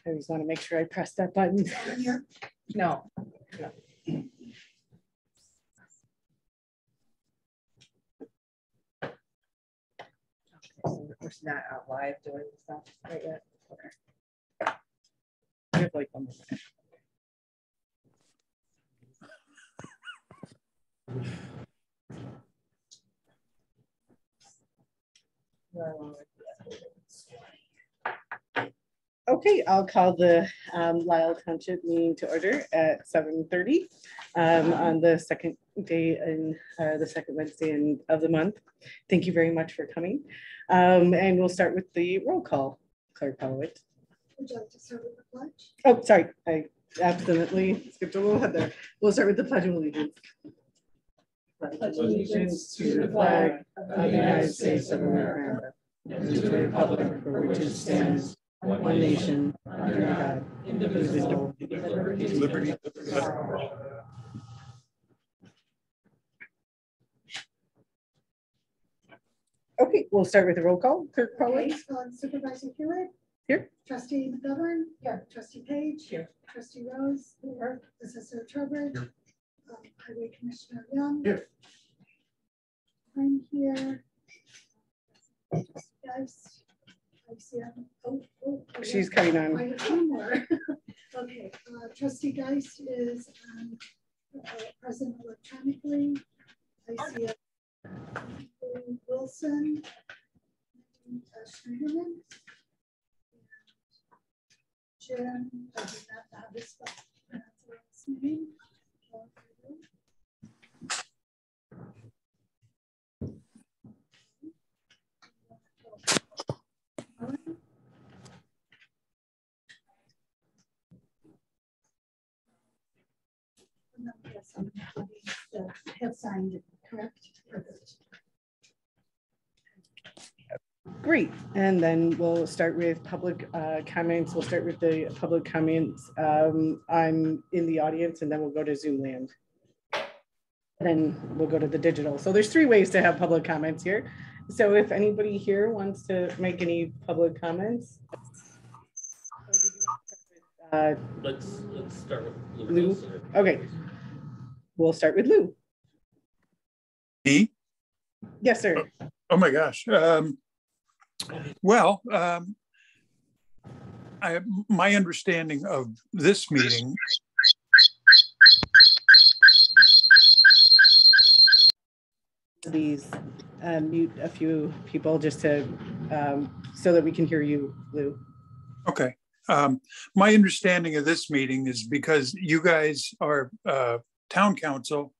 I just want to make sure I press that button. No. So we're not out live doing stuff right yet. Okay. I have like 1 minute. Okay, I'll call the Lisle Township meeting to order at 7:30 on the second day and the second Wednesday of the month. Thank you very much for coming. And we'll start with the roll call. Clerk Polowitz. Would you like to start with the pledge? Oh, sorry, I accidentally skipped a little ahead there. We'll start with the Pledge of Allegiance. Pledge allegiance to the flag of the United States of America and to the republic for which it stands, one nation, under God, indivisible, with liberty. Okay, we'll start with the roll call. Clerk Pollock. Supervisor Hewitt. Here. Trustee McGovern. Here. Trustee Page. Here. Trustee Rose. Here. Assessor Trowbridge. Here. Highway Commissioner Young. Here. I'm here. Guys. She's coming on. I have one more. Okay, Trustee Geist is present electronically. I see Wilson, Schneiderman, Jim. I did not have this name. Yes, have signed it, correct? Great, and then we'll start with public comments. We'll start with the public comments. I'm in the audience, and then we'll go to Zoom land. Then we'll go to the digital. So there's 3 ways to have public comments here. So if anybody here wants to make any public comments. Let's start with Lou. Okay, we'll start with Lou. Me? Yes, sir. Oh my gosh. Well, my understanding of this meeting. Please mute a few people just to so that we can hear you, Lou. Okay. My understanding of this meeting is because you guys are town council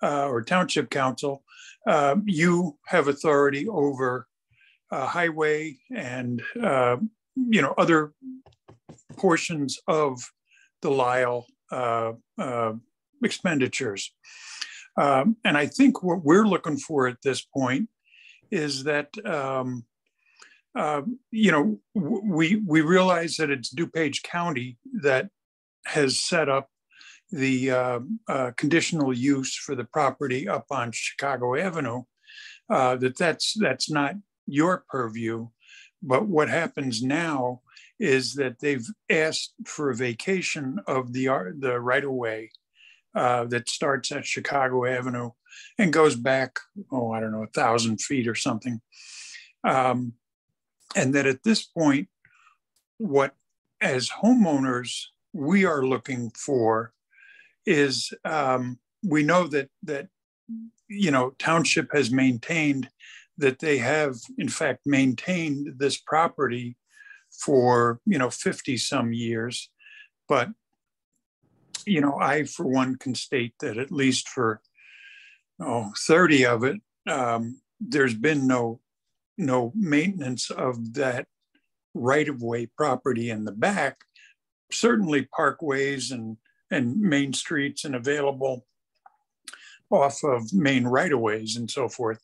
or township council, you have authority over highway and other portions of the Lisle expenditures. And I think what we're looking for at this point is that we realize that it's DuPage County that has set up the conditional use for the property up on Chicago Avenue. That's not your purview, but what happens now is that they've asked for a vacation of the right-of-way that starts at Chicago Avenue and goes back, 1,000 feet or something. And that at this point, what as homeowners we are looking for is we know that township has maintained that they have in fact maintained this property for 50 some years, but I for one can state that at least for 30 of it, there's been no maintenance of that right-of-way property in the back. Certainly parkways and main streets and available off of main right-of-ways and so forth.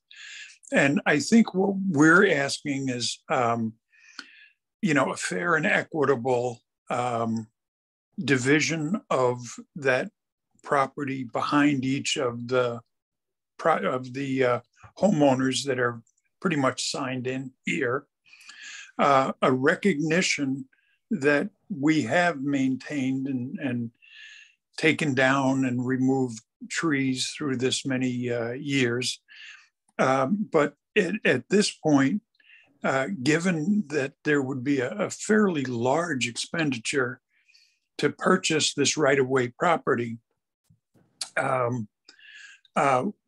And I think what we're asking is, a fair and equitable division of that property behind each of the homeowners that are pretty much signed in here. A recognition that we have maintained and taken down and removed trees through this many years. But at this point, given that there would be a fairly large expenditure to purchase this right-of-way property,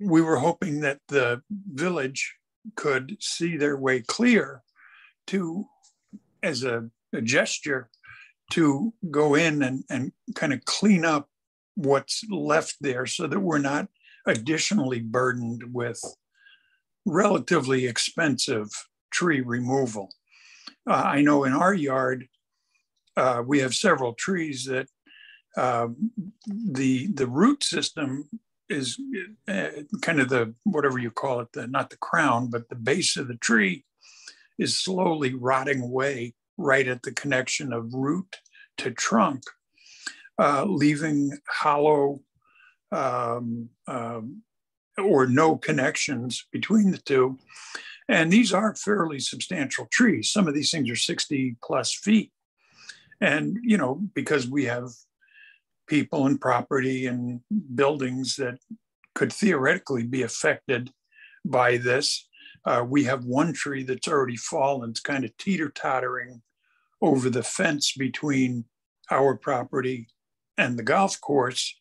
we were hoping that the village could see their way clear to, as a gesture, to go in and kind of clean up what's left there so that we're not additionally burdened with relatively expensive tree removal. I know in our yard, we have several trees that the root system is kind of the, whatever you call it, not the crown, but the base of the tree is slowly rotting away right at the connection of root to trunk, leaving hollow or no connections between the two. And these are fairly substantial trees. Some of these things are 60 plus feet. And, you know, because we have people and property and buildings that could theoretically be affected by this. We have one tree that's already fallen. It's kind of teeter-tottering over the fence between our property and the golf course.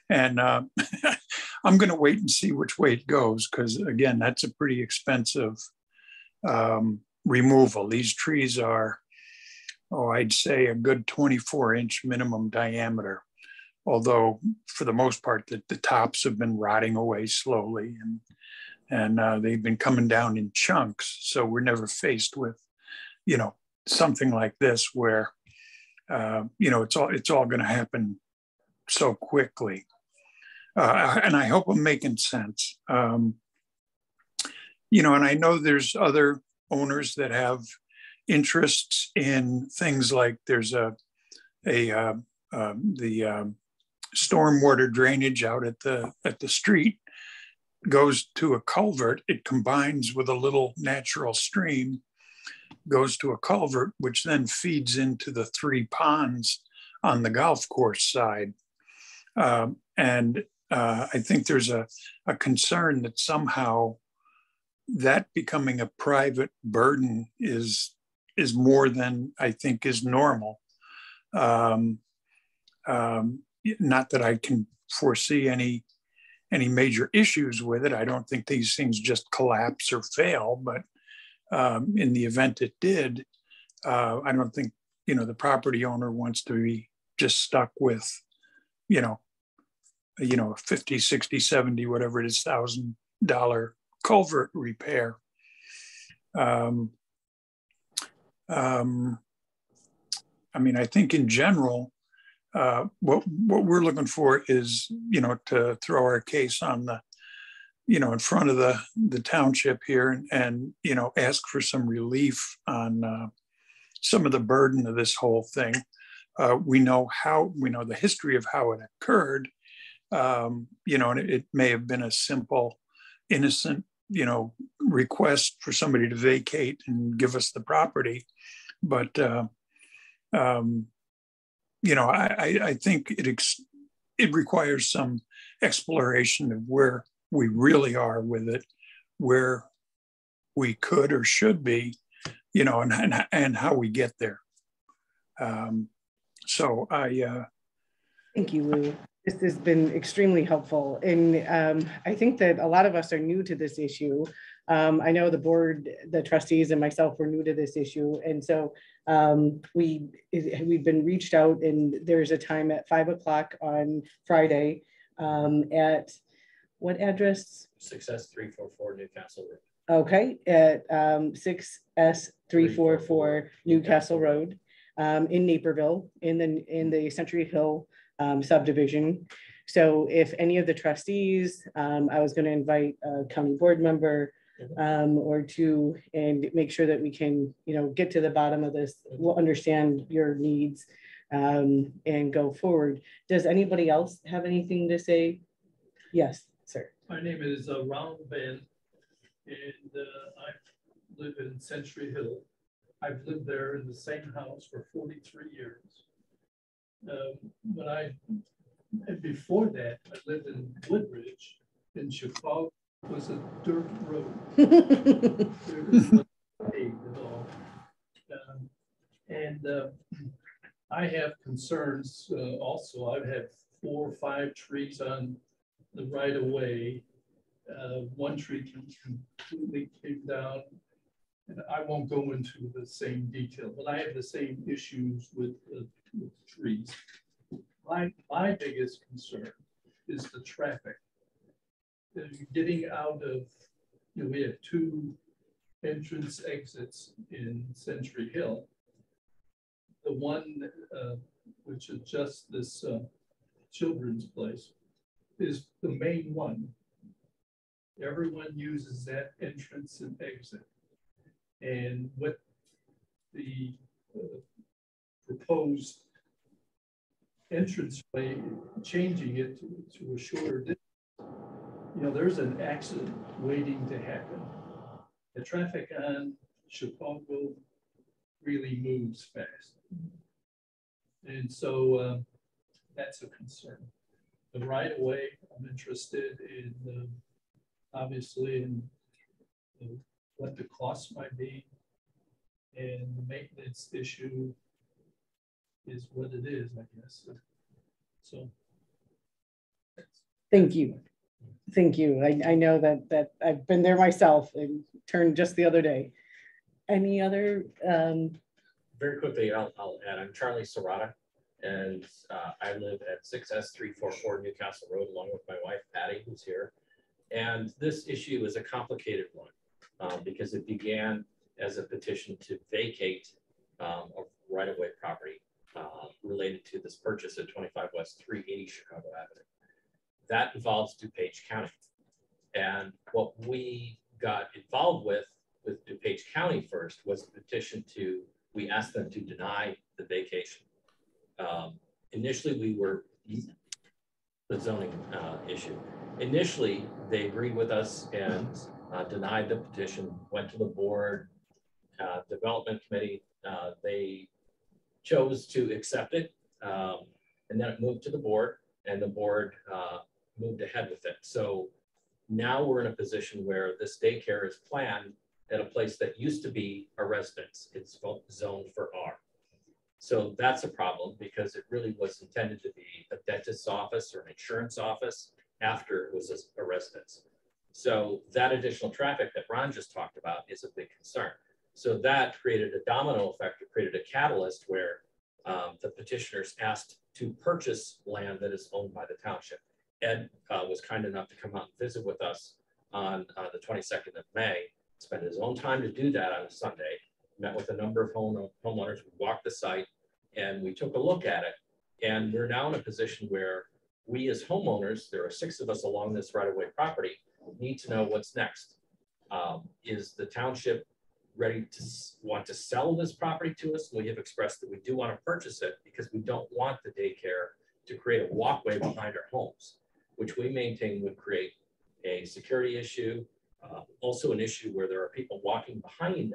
And I'm going to wait and see which way it goes, because again, that's a pretty expensive removal. These trees are, I'd say a good 24-inch minimum diameter. Although for the most part, the tops have been rotting away slowly, and they've been coming down in chunks. So we're never faced with, you know, something like this where, you know, it's all going to happen so quickly. And I hope I'm making sense. You know, and I know there's other owners that have interests in things like there's the stormwater drainage out at the street goes to a culvert. It combines with a little natural stream, goes to a culvert, which then feeds into the 3 ponds on the golf course side. And I think there's a concern that somehow that becoming a private burden is more than I think is normal. Not that I can foresee any major issues with it. I don't think these things just collapse or fail, but in the event it did, I don't think, you know, the property owner wants to be just stuck with, you know, 50, 60, 70, whatever it is, $1,000 culvert repair. I mean, I think in general, what we're looking for is, you know, to throw our case on the, you know, in front of the township here and, you know, ask for some relief on some of the burden of this whole thing. We know the history of how it occurred, you know, and it may have been a simple, innocent, you know, request for somebody to vacate and give us the property. But, you know, I think it requires some exploration of where we really are with it, where we could or should be, you know, and how we get there. So Thank you, Lou. This has been extremely helpful. And I think that a lot of us are new to this issue. I know the board, the trustees and myself were new to this issue. And so we've been reached out, and there's a time at 5 o'clock on Friday at what address? 6S344 Newcastle Road. Okay, at 6S344 Newcastle Road in Naperville in the Century Hill subdivision. So if any of the trustees, I was going to invite a county board member or two, and make sure that we can, you know, get to the bottom of this. We'll understand your needs and go forward. Does anybody else have anything to say? Yes, sir. My name is Ron Ben, and I live in Century Hill. I've lived there in the same house for 43 years. And before that, I lived in Woodridge in Chicago. It was a dirt road. There wasn't paved at all. I have concerns also. I've had 4 or 5 trees on the right of way. One tree completely came down. And I won't go into the same detail, but I have the same issues with trees. My biggest concern is the traffic. Getting out of, we have 2 entrance exits in Century Hill. The one which is just this children's place is the main one. Everyone uses that entrance and exit. And with the proposed entranceway, changing it to a shorter distance, there's an accident waiting to happen. The traffic on Chicago really moves fast. And so that's a concern. The right of way, I'm interested in, obviously, in what the cost might be, and the maintenance issue is what it is, I guess. So. Thank you. Thank you. I know that I've been there myself and turned just the other day. Any other? Very quickly, I'll add, I'm Charlie Serrata, and I live at 6S344 Newcastle Road, along with my wife, Patty, who's here. And this issue is a complicated one because it began as a petition to vacate a right-of-way property related to this purchase at 25 West 380 Chicago Avenue. That involves DuPage County. And what we got involved with DuPage County first was the petition we asked them to deny the vacation. Initially, we were the zoning issue. Initially, they agreed with us and denied the petition, went to the board, development committee. They chose to accept it, and then it moved to the board, and the board moved ahead with it. So now we're in a position where this daycare is planned at a place that used to be a residence. It's zoned for R. So that's a problem because it really was intended to be a dentist's office or an insurance office after it was a residence. So that additional traffic that Ron just talked about is a big concern. So that created a domino effect. It created a catalyst where the petitioners asked to purchase land that is owned by the township. Ed was kind enough to come out and visit with us on the 22nd of May, spent his own time to do that on a Sunday, met with a number of homeowners, we walked the site, and we took a look at it. And we're now in a position where we as homeowners, there are 6 of us along this right-of-way property, need to know what's next. Is the township ready to want to sell this property to us? We have expressed that we do want to purchase it because we don't want the daycare to create a walkway behind our homes, which we maintain would create a security issue, also an issue where there are people walking behind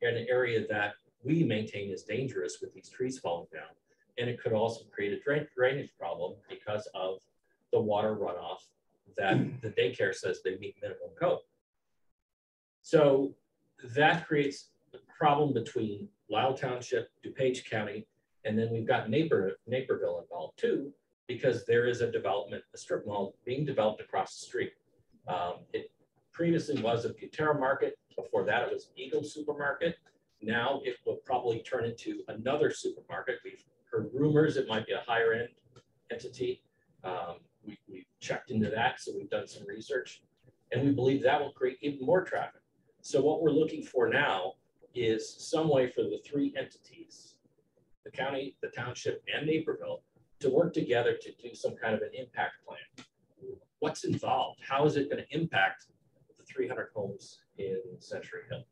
in an area that we maintain is dangerous with these trees falling down. And it could also create a drainage problem because of the water runoff that the daycare says they meet minimum code. So that creates a problem between Lisle Township, DuPage County, and then we've got Naperville involved too, because there is a development, a strip mall being developed across the street. It previously was a Butera Market. Before that, it was Eagle Supermarket. Now it will probably turn into another supermarket. We've heard rumors it might be a higher end entity. We've checked into that, so we've done some research, and we believe that will create even more traffic. So what we're looking for now is some way for the 3 entities, the county, the township, and Naperville, to work together to do some kind of an impact plan. What's involved? How is it going to impact the 300 homes in Century Hill?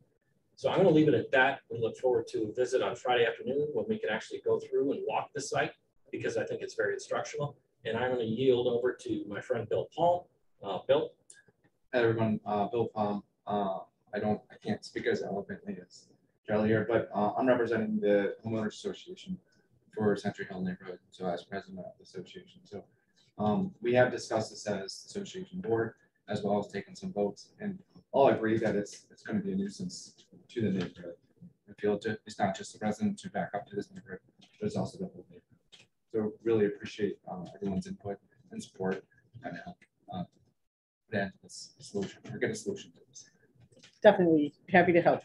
So I'm going to leave it at that. We look forward to a visit on Friday afternoon when we can actually go through and walk the site, because I think it's very instructional. And I'm going to yield over to my friend Bill Palm. Bill. Hi everyone, Bill Palm. I can't speak as eloquently as Charlie here, but I'm representing the homeowners association for Century Hill neighborhood. So as president of the association, so we have discussed this as association board, as well as taken some votes, and all agree that it's going to be a nuisance to the neighborhood. I feel it's not just the residents who back up to this neighborhood, but it's also the whole neighborhood. So really appreciate everyone's input and support, and help that solution or get a solution to this. Definitely happy to help,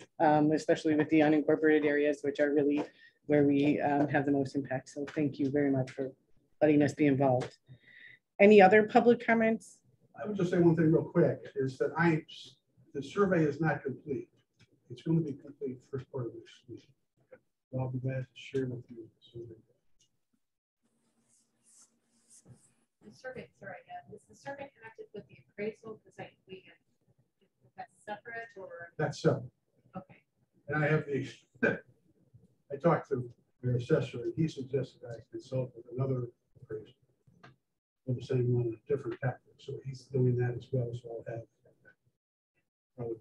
especially with the unincorporated areas, which are really where we have the most impact. So thank you very much for letting us be involved. Any other public comments? I would just say one thing real quick, is that the survey is not complete. It's going to be complete first part of this week. I'll be glad to share with you the survey. The survey, sorry, is the survey connected with the appraisal? Because that's separate or? That's separate. Okay. And I have I talked to their assessor, and he suggested I consult with another appraiser for the same one, different tactic. So he's doing that as well. So I'll have probably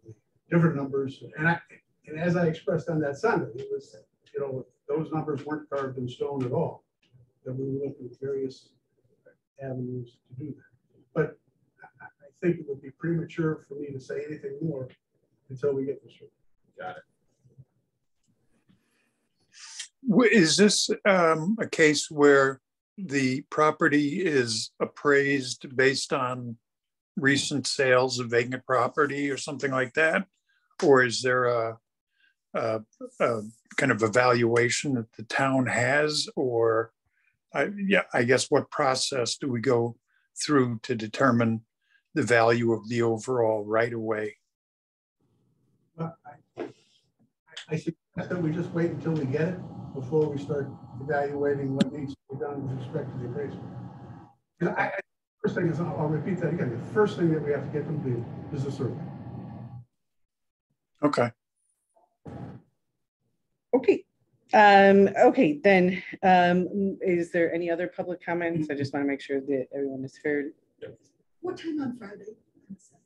different numbers. And as I expressed on that Sunday, it was, you know, those numbers weren't carved in stone at all. That we were looking at various avenues to do that. But I think it would be premature for me to say anything more until we get this right. Got it. Is this a case where the property is appraised based on recent sales of vacant property or something like that? Or is there a kind of evaluation that the town has? Or I guess what process do we go through to determine the value of the overall right-of-way? I suggest that we just wait until we get it before we start evaluating what needs to be done with respect to the appraisal. First thing is, I'll repeat that again. The first thing that we have to get completed is the survey. Okay. Okay. Okay, then is there any other public comments? I just want to make sure that everyone is heard. What time on Friday?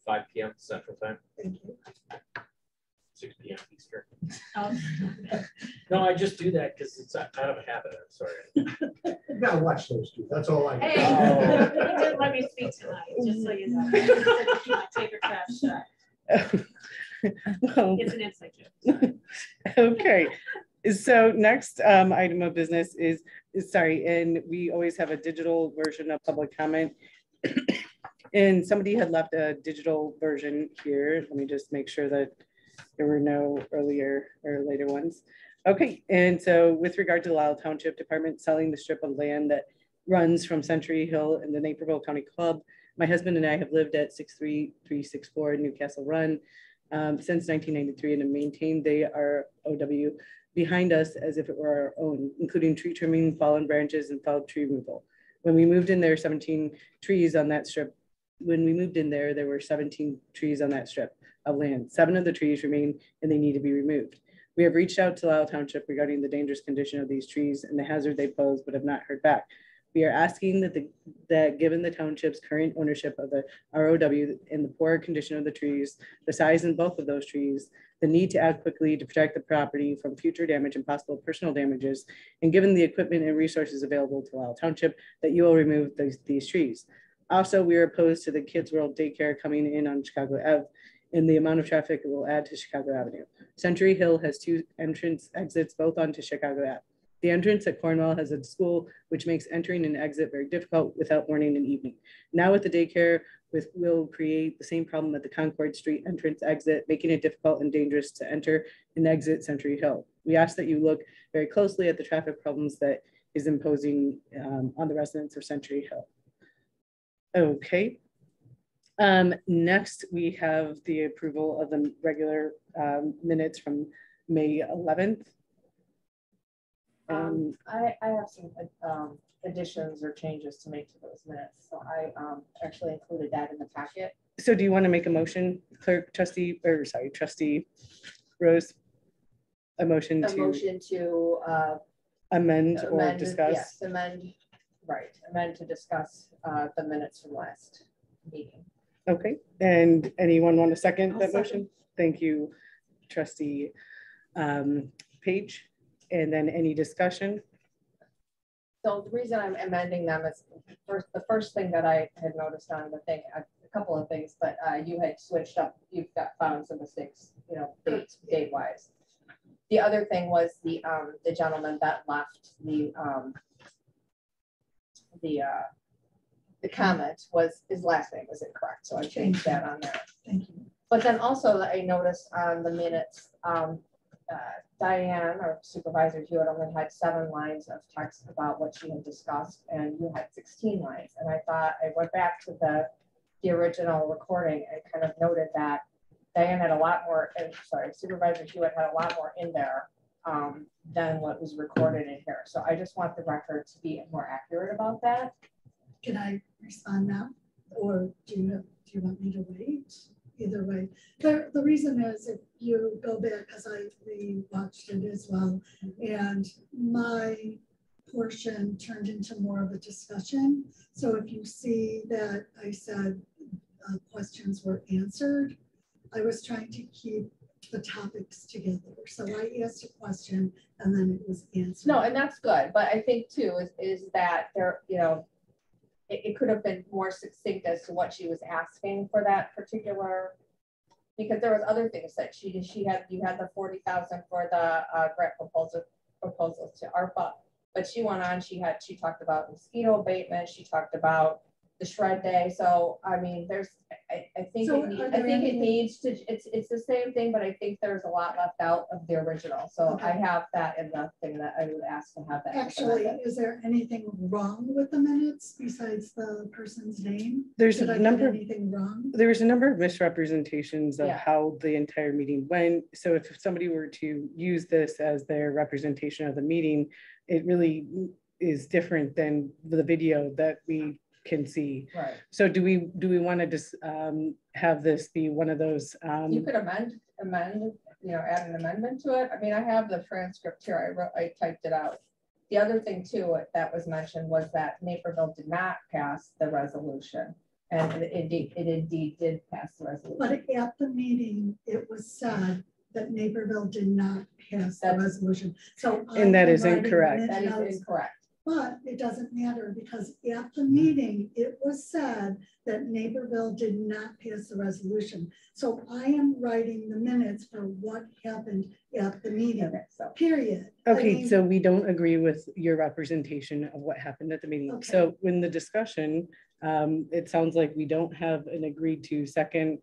5 p.m. Central Time. Thank you. 6 p.m. Eastern. Oh. No, I just do that because it's out of a habit. I'm sorry. You gotta watch those two. That's all I. Hey, you didn't let me speak tonight, just so you know. Take your trash shot. Well, It's an inside joke. okay. So next item of business is sorry, and we always have a digital version of public comment. And somebody had left a digital version here. Let me just make sure that there were no earlier or later ones. Okay, and so with regard to the Lisle Township Department selling the strip of land that runs from Century Hill and the Naperville County Club, my husband and I have lived at 63364 Newcastle Run since 1993 and have maintained the ROW behind us as if it were our own, including tree trimming, fallen branches, and felled tree removal. When we moved in, there were 17 trees on that strip. When we moved in there were 17 trees on that strip of land. 7 of the trees remain and they need to be removed. We have reached out to Lisle Township regarding the dangerous condition of these trees and the hazard they pose, but have not heard back. We are asking that given the township's current ownership of the ROW and the poor condition of the trees, the size in both of those trees, the need to act quickly to protect the property from future damage and possible personal damages, and given the equipment and resources available to Lisle Township, that you will remove these trees. Also, we are opposed to the Kids World Daycare coming in on Chicago Ave and the amount of traffic it will add to Chicago Avenue. Century Hill has 2 entrance exits both onto Chicago Ave. The entrance at Cornwall has a school, which makes entering and exit very difficult without morning and evening. Now with the daycare, will create the same problem at the Concord Street entrance exit, making it difficult and dangerous to enter and exit Century Hill. We ask that you look very closely at the traffic problems that is imposing on the residents of Century Hill. Okay. Next, we have the approval of the regular minutes from May 11th. I have some additions or changes to make to those minutes. So I actually included that in the packet. So do you want to make a motion, trustee Rose? A motion to amend or discuss? Yes, amend to discuss the minutes from last meeting. Okay, and anyone want to second that motion? Thank you, trustee page. And then any discussion? So the reason I'm amending them is the first thing that I had noticed on the thing, a couple of things, but you had switched up, found some mistakes, you know, date wise. The other thing was the gentleman that left the comment was his last name was incorrect. So I changed that on there. Thank you. But then also I noticed on the minutes, Diane or Supervisor Hewitt only had 7 lines of text about what she had discussed, and you had 16 lines. And I thought I went back to the original recording and kind of noted that Diane had a lot more, and sorry, Supervisor Hewitt had a lot more in there than what was recorded in here. So I just want the record to be more accurate about that. Can I respond now, or do you want me to wait? Either way, the reason is if you go back, because I rewatched it as well, and my portion turned into more of a discussion. So if you see that I said questions were answered, I was trying to keep the topics together. So I asked a question and then it was answered. No, and that's good, but I think too is that there, you know, it could have been more succinct as to what she was asking for that particular, because there was other things that you had the 40,000 for the grant proposals to ARPA, but she went on, she talked about mosquito abatement, she talked about the shred day. So I mean, I think it needs to, it's the same thing, but I think there's a lot left out of the original. So okay. I have that in the thing that I would ask to have that. Actually, is there anything wrong with the minutes besides the person's name? There's Did a I number get anything wrong? There was a number of misrepresentations of how the entire meeting went. So if somebody were to use this as their representation of the meeting, it really is different than the video that we can see. Right. So do we want to just have this be one of those? You could amend, you know, add an amendment to it. I mean, I have the transcript here. I typed it out. The other thing too that was mentioned was that Naperville did not pass the resolution, and it indeed did pass the resolution. But at the meeting, it was said that Naperville did not pass the resolution. So and that is incorrect. That is incorrect. But it doesn't matter because at the meeting, it was said that Naperville did not pass the resolution. So I am writing the minutes for what happened at the meeting, period. Okay, I mean, so we don't agree with your representation of what happened at the meeting. Okay. So in the discussion, it sounds like we don't have an agreed to second.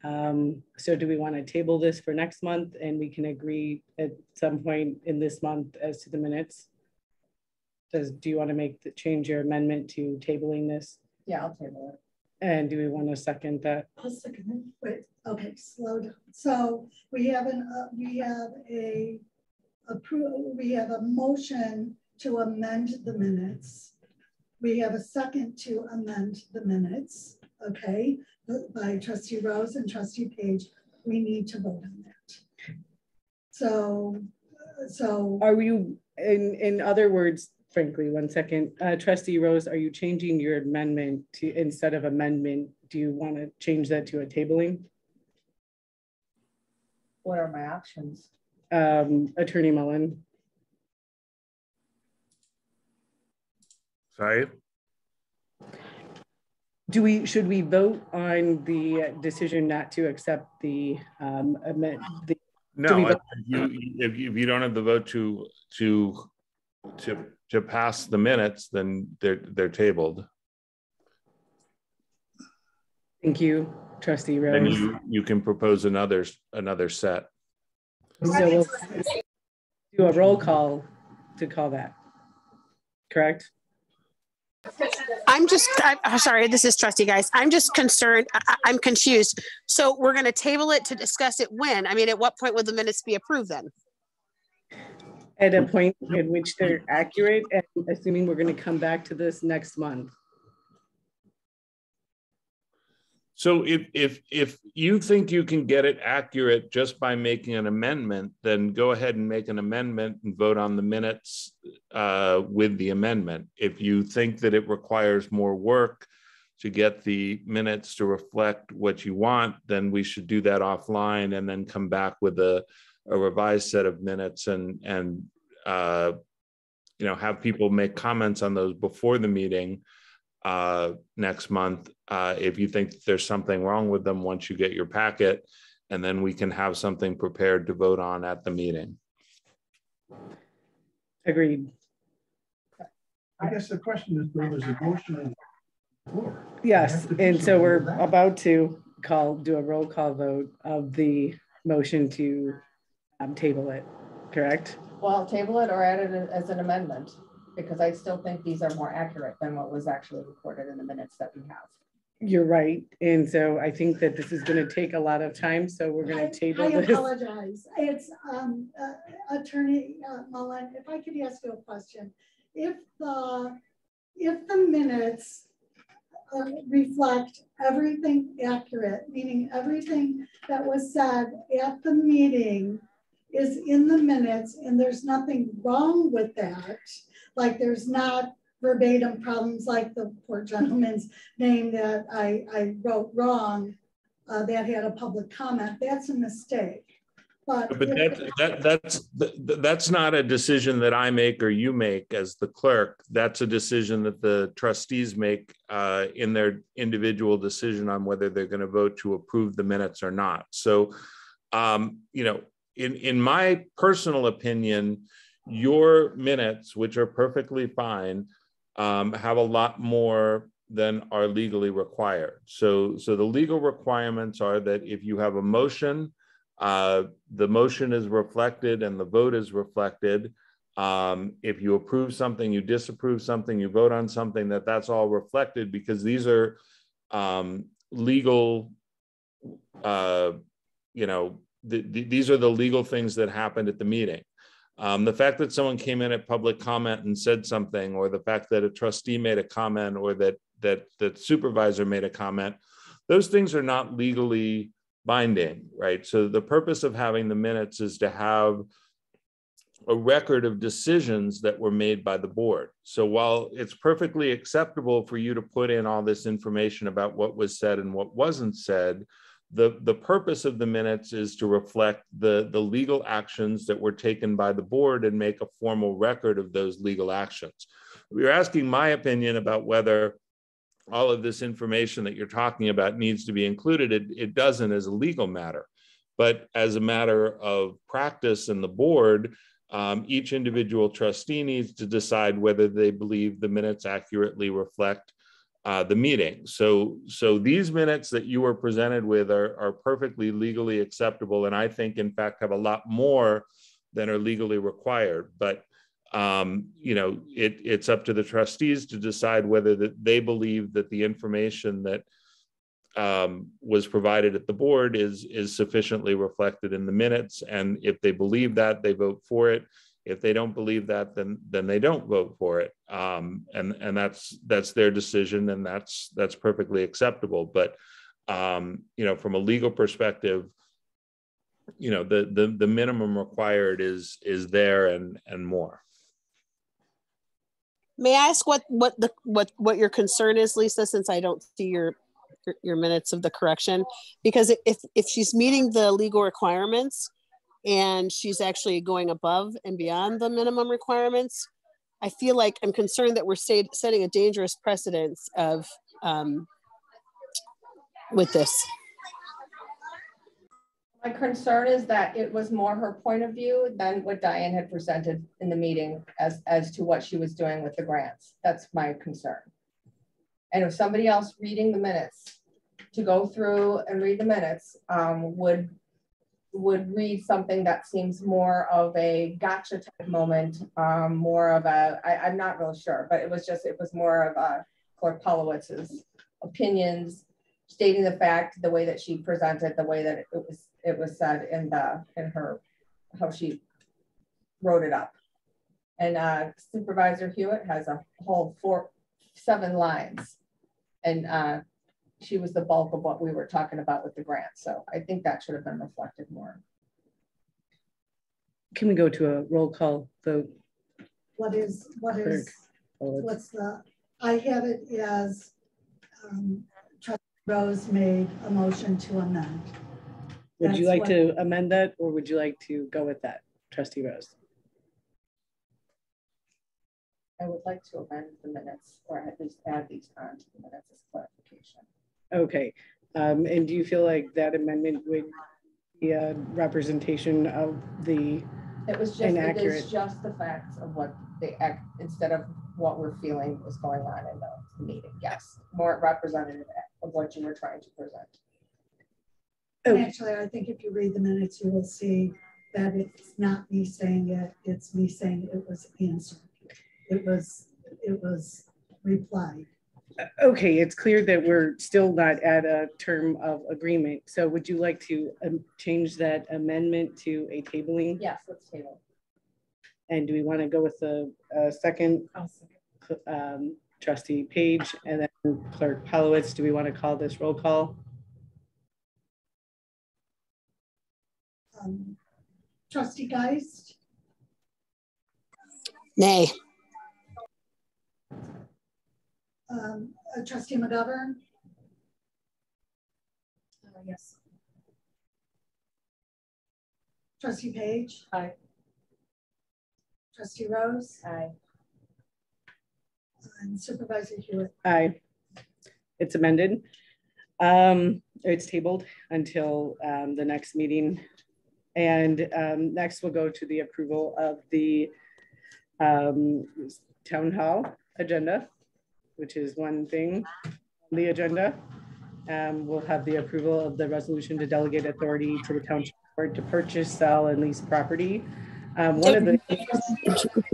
So do we want to table this for next month and we can agree at some point in this month as to the minutes? Do you want to change your amendment to tabling this? Yeah, I'll table it. And do we want to second that? I'll second it. Wait, okay, slow down. So we have a motion to amend the minutes. We have a second to amend the minutes, okay, by Trustee Rose and Trustee Page. We need to vote on that. So are you, in other words, frankly, one second, Trustee Rose, are you changing your amendment to, instead of amendment, do you want to change that to a tabling? What are my options? Attorney Mullen. Sorry. Should we vote on the decision not to accept the amendment? No, if you don't have the vote to pass the minutes, then they're tabled. Thank you, Trustee Rose. And you can propose another set. So we'll do a roll call to call that, correct? I'm sorry, this is Trustee guys. I'm just concerned. I'm confused. So we're going to table it to discuss it when? I mean, at what point would the minutes be approved then? At a point in which they're accurate, and assuming we're going to come back to this next month. So if you think you can get it accurate just by making an amendment, then go ahead and make an amendment and vote on the minutes with the amendment. If you think that it requires more work to get the minutes to reflect what you want, then we should do that offline and then come back with a revised set of minutes and you know, have people make comments on those before the meeting next month. If you think there's something wrong with them once you get your packet, and then we can have something prepared to vote on at the meeting. Agreed. I guess the question is, there was a motion on the floor. Yes, and so we're about to do a roll call vote of the motion to table it, correct? Well, table it or add it as an amendment, because I still think these are more accurate than what was actually recorded in the minutes that we have. You're right. And so I think that this is going to take a lot of time. So we're going to table this. I apologize. It's Attorney Mullen, if I could ask you a question. If the minutes reflect everything accurate, meaning everything that was said at the meeting is in the minutes and there's nothing wrong with that, like there's not verbatim problems like the poor gentleman's name that I wrote wrong that had a public comment, that's a mistake. But that's not a decision that I make or you make as the clerk. That's a decision that the trustees make in their individual decision on whether they're going to vote to approve the minutes or not. So, you know, in my personal opinion, your minutes, which are perfectly fine, have a lot more than are legally required. So the legal requirements are that if you have a motion, the motion is reflected and the vote is reflected. If you approve something, you disapprove something, you vote on something, that's all reflected, because these are legal, you know, these are the legal things that happened at the meeting. The fact that someone came in at public comment and said something, or the fact that a trustee made a comment, or that supervisor made a comment, those things are not legally binding, right? So the purpose of having the minutes is to have a record of decisions that were made by the board. So while it's perfectly acceptable for you to put in all this information about what was said and what wasn't said, the purpose of the minutes is to reflect the legal actions that were taken by the board and make a formal record of those legal actions. You're asking my opinion about whether all of this information that you're talking about needs to be included. It doesn't as a legal matter, but as a matter of practice in the board, each individual trustee needs to decide whether they believe the minutes accurately reflect the meeting. So these minutes that you were presented with are perfectly legally acceptable, and I think in fact have a lot more than are legally required. But you know, it's up to the trustees to decide whether they believe that the information that was provided at the board is sufficiently reflected in the minutes, and if they believe that, they vote for it. If they don't believe that, then they don't vote for it, and that's their decision, and that's perfectly acceptable. But you know, from a legal perspective, you know, the minimum required is there and more. May I ask what your concern is, Lisa, since I don't see your minutes of the correction? Because if she's meeting the legal requirements and she's actually going above and beyond the minimum requirements, I feel like I'm concerned that we're setting a dangerous precedence of with this. My concern is that it was more her point of view than what Diane had presented in the meeting as to what she was doing with the grants. That's my concern. And if somebody else reading the minutes, to go through and read the minutes, would read something that seems more of a gotcha type moment, more of a, I'm not really sure, but it was more of a Clerk Polowitz's opinions, stating the fact, the way that she presented, the way that it was said in her, how she wrote it up. And Supervisor Hewitt has a whole 7 lines, and she was the bulk of what we were talking about with the grant. So I think that should have been reflected more. Can we go to a roll call vote? I have it as Trustee Rose made a motion to amend. Would you That's like what- to amend that, or would you like to go with that, Trustee Rose? I would like to amend the minutes, or at least add these on to the minutes as clarification. Okay, and do you feel like that amendment would be a representation of the It was just, inaccurate? it is just the facts of what they act, instead of what we're feeling was going on in the meeting. Yes, more representative of what you were trying to present. And actually, I think if you read the minutes, you will see that it's not me saying it, it's me saying it was answered. It was replied. Okay, it's clear that we're still not at a term of agreement. So would you like to change that amendment to a tabling? Yes, let's table. And do we want to go with the second? Trustee Page and then Clerk Palowitz? Do we want to call this roll call? Trustee Geist? Nay. Trustee McGovern? Yes. Trustee Page? Aye. Trustee Rose? Aye. And Supervisor Hewitt? Aye. It's amended. It's tabled until the next meeting. And next we'll go to the approval of the town hall agenda, which is one thing on the agenda. We'll have the approval of the resolution to delegate authority to the township board to purchase, sell, and lease property. One of the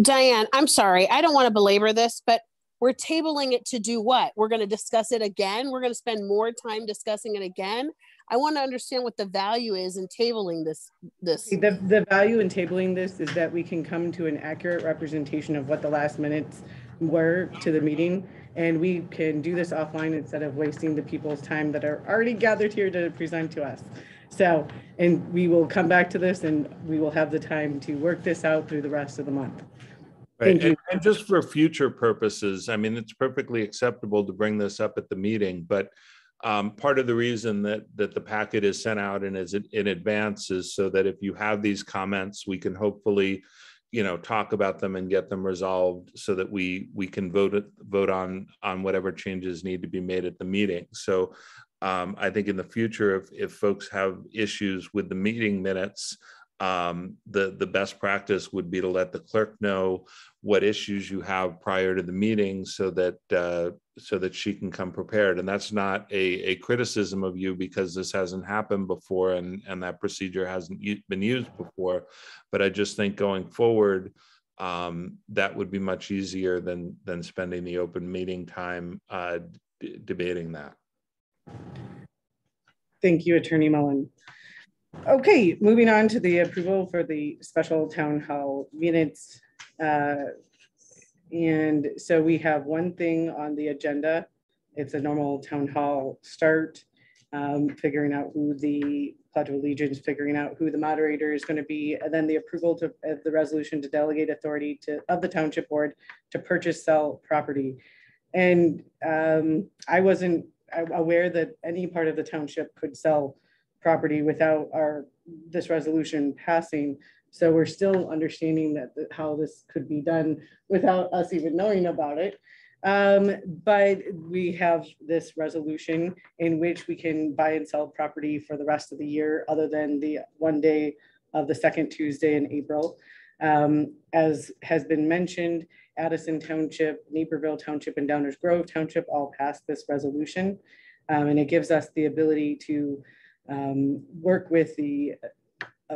Diane, I'm sorry. I don't want to belabor this, but we're tabling it to do what? We're going to discuss it again. We're going to spend more time discussing it again. I want to understand what the value is in tabling this. The value in tabling this is that we can come to an accurate representation of what the last minutes were to the meeting. And we can do this offline instead of wasting the people's time that are already gathered here to present to us. So, and we will come back to this and we will have the time to work this out through the rest of the month. Right. And just for future purposes, I mean, it's perfectly acceptable to bring this up at the meeting, but part of the reason that the packet is sent out and is in advance is so that if you have these comments, we can hopefully, talk about them and get them resolved so that we can vote on whatever changes need to be made at the meeting. So I think in the future, if folks have issues with the meeting minutes, the best practice would be to let the clerk know what issues you have prior to the meeting so that she can come prepared. And that's not a criticism of you because this hasn't happened before and that procedure hasn't been used before. But I just think going forward, that would be much easier than spending the open meeting time debating that. Thank you, Attorney Mullen. Okay, moving on to the approval for the special town hall minutes. And so we have one thing on the agenda. It's a normal town hall start, figuring out who the Pledge of Allegiance, figuring out who the moderator is going to be, and then the approval of the resolution to delegate authority of the township board to purchase, sell property. And I wasn't aware that any part of the township could sell property without this resolution passing. So we're still understanding that how this could be done without us even knowing about it. But we have this resolution in which we can buy and sell property for the rest of the year, other than the one day of the second Tuesday in April. As has been mentioned, Addison Township, Naperville Township, and Downers Grove Township all passed this resolution. And it gives us the ability to work with a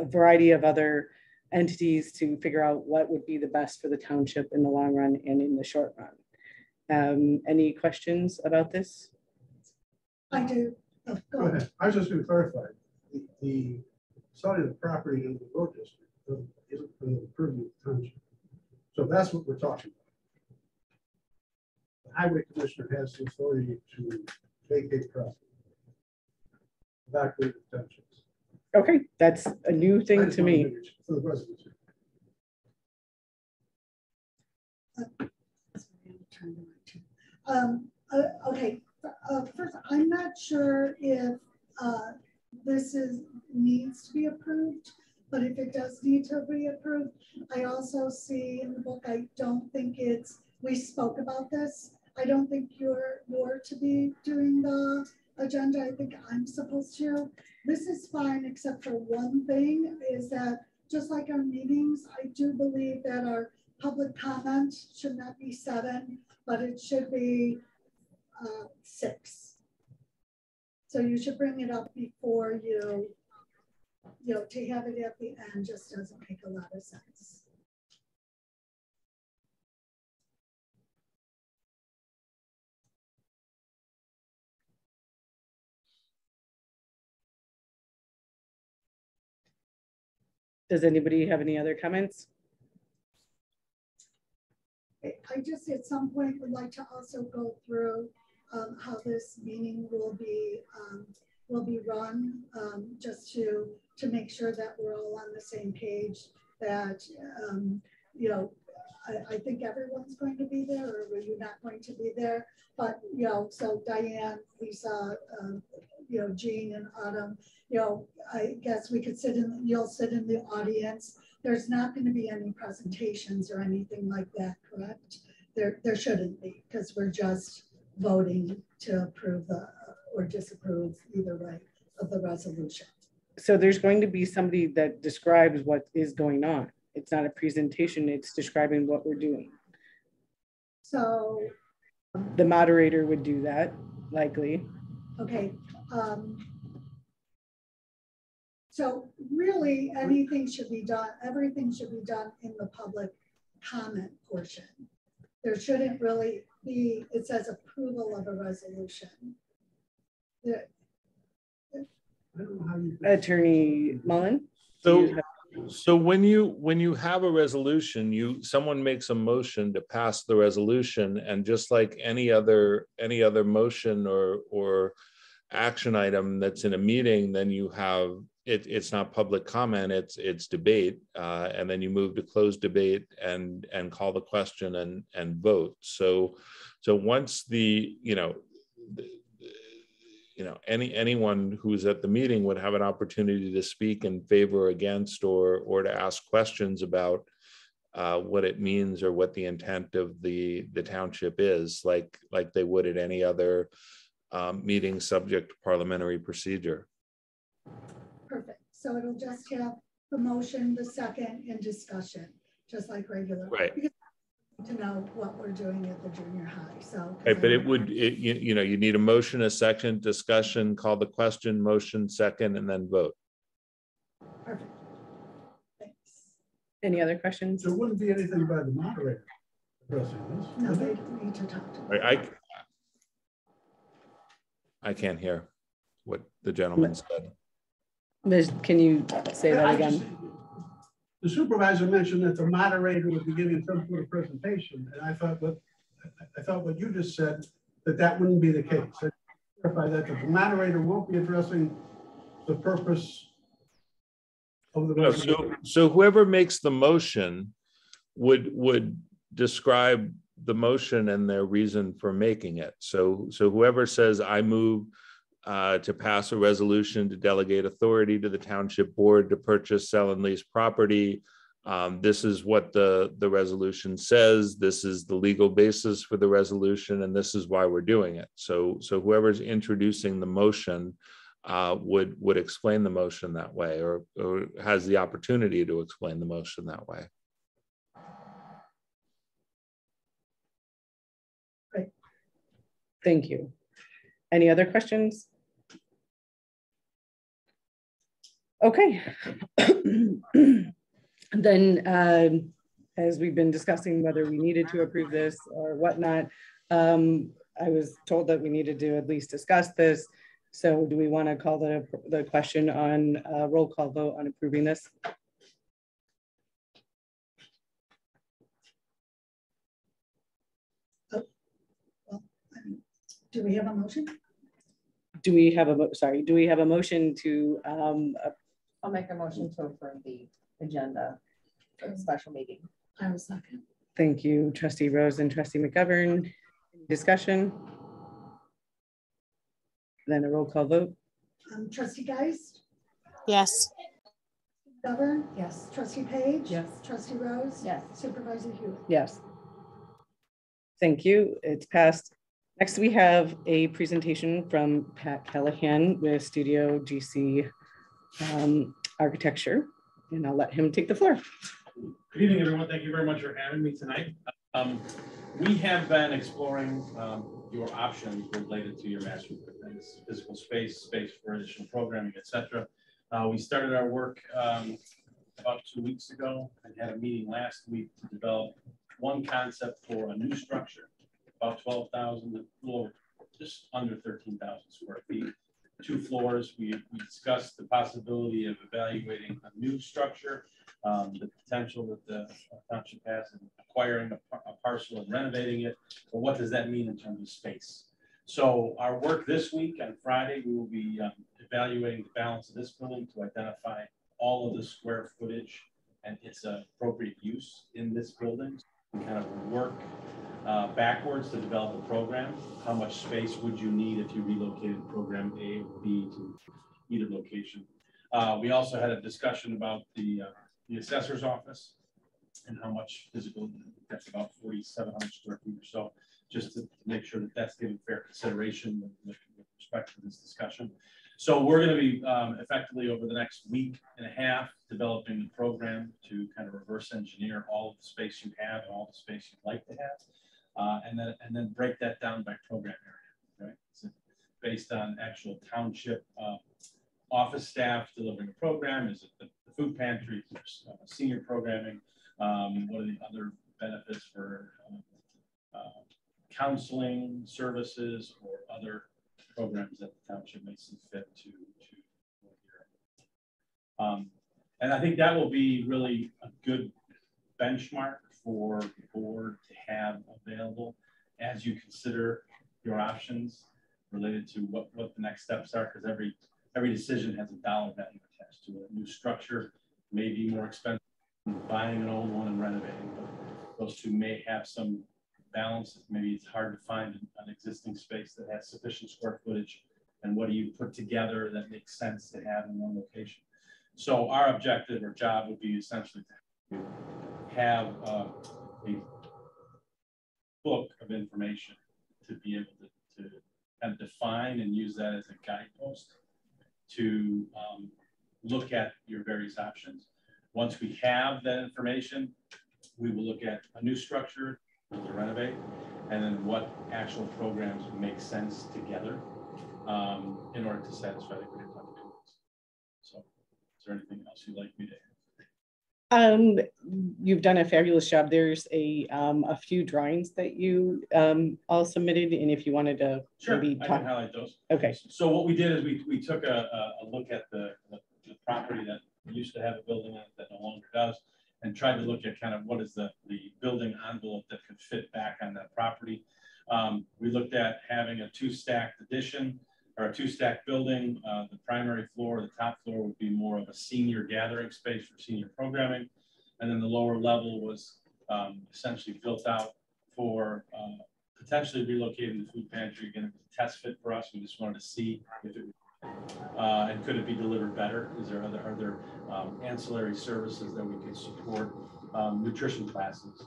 variety of other entities to figure out what would be the best for the township in the long run and in the short run. Any questions about this? I do. Oh, Go ahead. I was just going to clarify. The selling of the property in the road district isn't for the purview of the township. So that's what we're talking about. The highway commissioner has the authority to vacate property. Back with the townships. Okay, that's a new thing to me. For the residents. Okay, First, I'm not sure if this needs to be approved, but if it does need to be approved, I also see in the book, I don't think we spoke about this. I don't think you're to be doing the agenda. I think I'm supposed to. This is fine, except for one thing, is that just like our meetings, I do believe that our public comment should not be 7, but it should be 6. So you should bring it up before to have it at the end just doesn't make a lot of sense. Does anybody have any other comments? I just at some point would like to also go through how this meeting will be run, just to make sure that we're all on the same page, that I think everyone's going to be there, or were you not going to be there? But so Diane, Lisa, Jean and Autumn, I guess we could you'll sit in the audience. There's not going to be any presentations or anything like that, correct? There shouldn't be, because we're just voting to approve or disapprove, either way, of the resolution. So there's going to be somebody that describes what is going on. It's not a presentation, it's describing what we're doing. So the moderator would do that, likely. Okay. So really everything should be done in the public comment portion. There shouldn't really be, it says approval of a resolution. I don't know how you. Attorney Mullen? So when you have a resolution, someone makes a motion to pass the resolution, and just like any other motion or action item that's in a meeting, then you have it's not public comment, it's debate, and then you move to close debate and call the question and vote. So once anyone who's at the meeting would have an opportunity to speak in favor or against, or to ask questions about what it means or what the intent of the township is, like they would at any other meeting subject to parliamentary procedure. Perfect. So it'll just have the motion, the second, and discussion, just like regular. Right. Because to know what we're doing at the junior high. So right, but you need a motion, a second, discussion, call the question, motion, second, and then vote. Perfect. Thanks. Any other questions? There wouldn't be anything by the moderator addressing this. No, they need to talk to me. I can't hear what the gentleman said. Liz, can you say that again? The supervisor mentioned that the moderator would be giving some sort of presentation, and I thought what you just said, that wouldn't be the case. I clarify that the moderator won't be addressing the purpose of the resolution. So whoever makes the motion would describe the motion and their reason for making it. So whoever says, I move to pass a resolution to delegate authority to the township board to purchase, sell, and lease property. This is what the resolution says. This is the legal basis for the resolution, and this is why we're doing it. So whoever's introducing the motion would explain the motion that way, or has the opportunity to explain the motion that way. Great. Thank you. Any other questions? Okay. Then, as we've been discussing whether we needed to approve this or whatnot, I was told that we needed to at least discuss this. So do we want to call the question on roll call vote on approving this? Do we have a motion? Do we have a motion to I'll make a motion to approve the agenda for the special meeting. I will second. Thank you, Trustee Rose and Trustee McGovern. Discussion? Then a roll call vote. Trustee Geist, Yes. Govern, Yes. trustee Page. Yes. Trustee Rose. Yes. Supervisor Hewitt. Yes. Thank you. It's passed. Next, we have a presentation from Pat Callahan with Studio GC Architecture, and I'll let him take the floor. Good evening, everyone. Thank you very much for having me tonight. We have been exploring your options related to your master plan, physical space for additional programming, etc. We started our work about 2 weeks ago and had a meeting last week to develop one concept for a new structure, about 12,000, just under 13,000 square feet, 2 floors. We discussed the possibility of evaluating a new structure, the potential that the township has in acquiring a parcel and renovating it, but what does that mean in terms of space? So our work this week on Friday, we will be evaluating the balance of this building to identify all of the square footage and its appropriate use in this building. We kind of work backwards to develop a program. How much space would you need if you relocated program A or B to either location? We also had a discussion about the assessor's office and how much physical, that's about 4,700 square feet or so, just to make sure that that's given fair consideration with respect to this discussion. So we're going to be effectively over the next week and a half developing the program to kind of reverse engineer all of the space you have and all the space you'd like to have, and then break that down by program area, right? So based on actual township office staff delivering a program. Is it the food pantry, senior programming? What are the other benefits for counseling services or other programs that the township may see fit to here? And I think that will be really a good benchmark for the board to have available as you consider your options related to what the next steps are, because every decision has a dollar value attached to it. A new structure may be more expensive than buying an old one and renovating, but those two may have some balance. Maybe it's hard to find an existing space that has sufficient square footage, and what do you put together that makes sense to have in one location. So our objective or job would be essentially to have a book of information to be able to kind of define and use that as a guidepost to look at your various options. Once we have that information, we will look at a new structure to renovate, and then what actual programs would make sense together in order to satisfy the greater public needs. So, is there anything else you'd like me to add? You've done a fabulous job. There's a few drawings that you all submitted, and if you wanted to maybe I can highlight those. Okay. So what we did is we took a look at the property that used to have a building in it that no longer does, and tried to look at kind of what is the building envelope that could fit back on that property. We looked at having a 2-stacked addition or a 2-stack building. The primary floor, the top floor, would be more of a senior gathering space for senior programming. And then the lower level was essentially built out for potentially relocating the food pantry. Again, it was a test fit for us. We just wanted to see if it and could it be delivered better? Is there other ancillary services that we could support? Nutrition classes,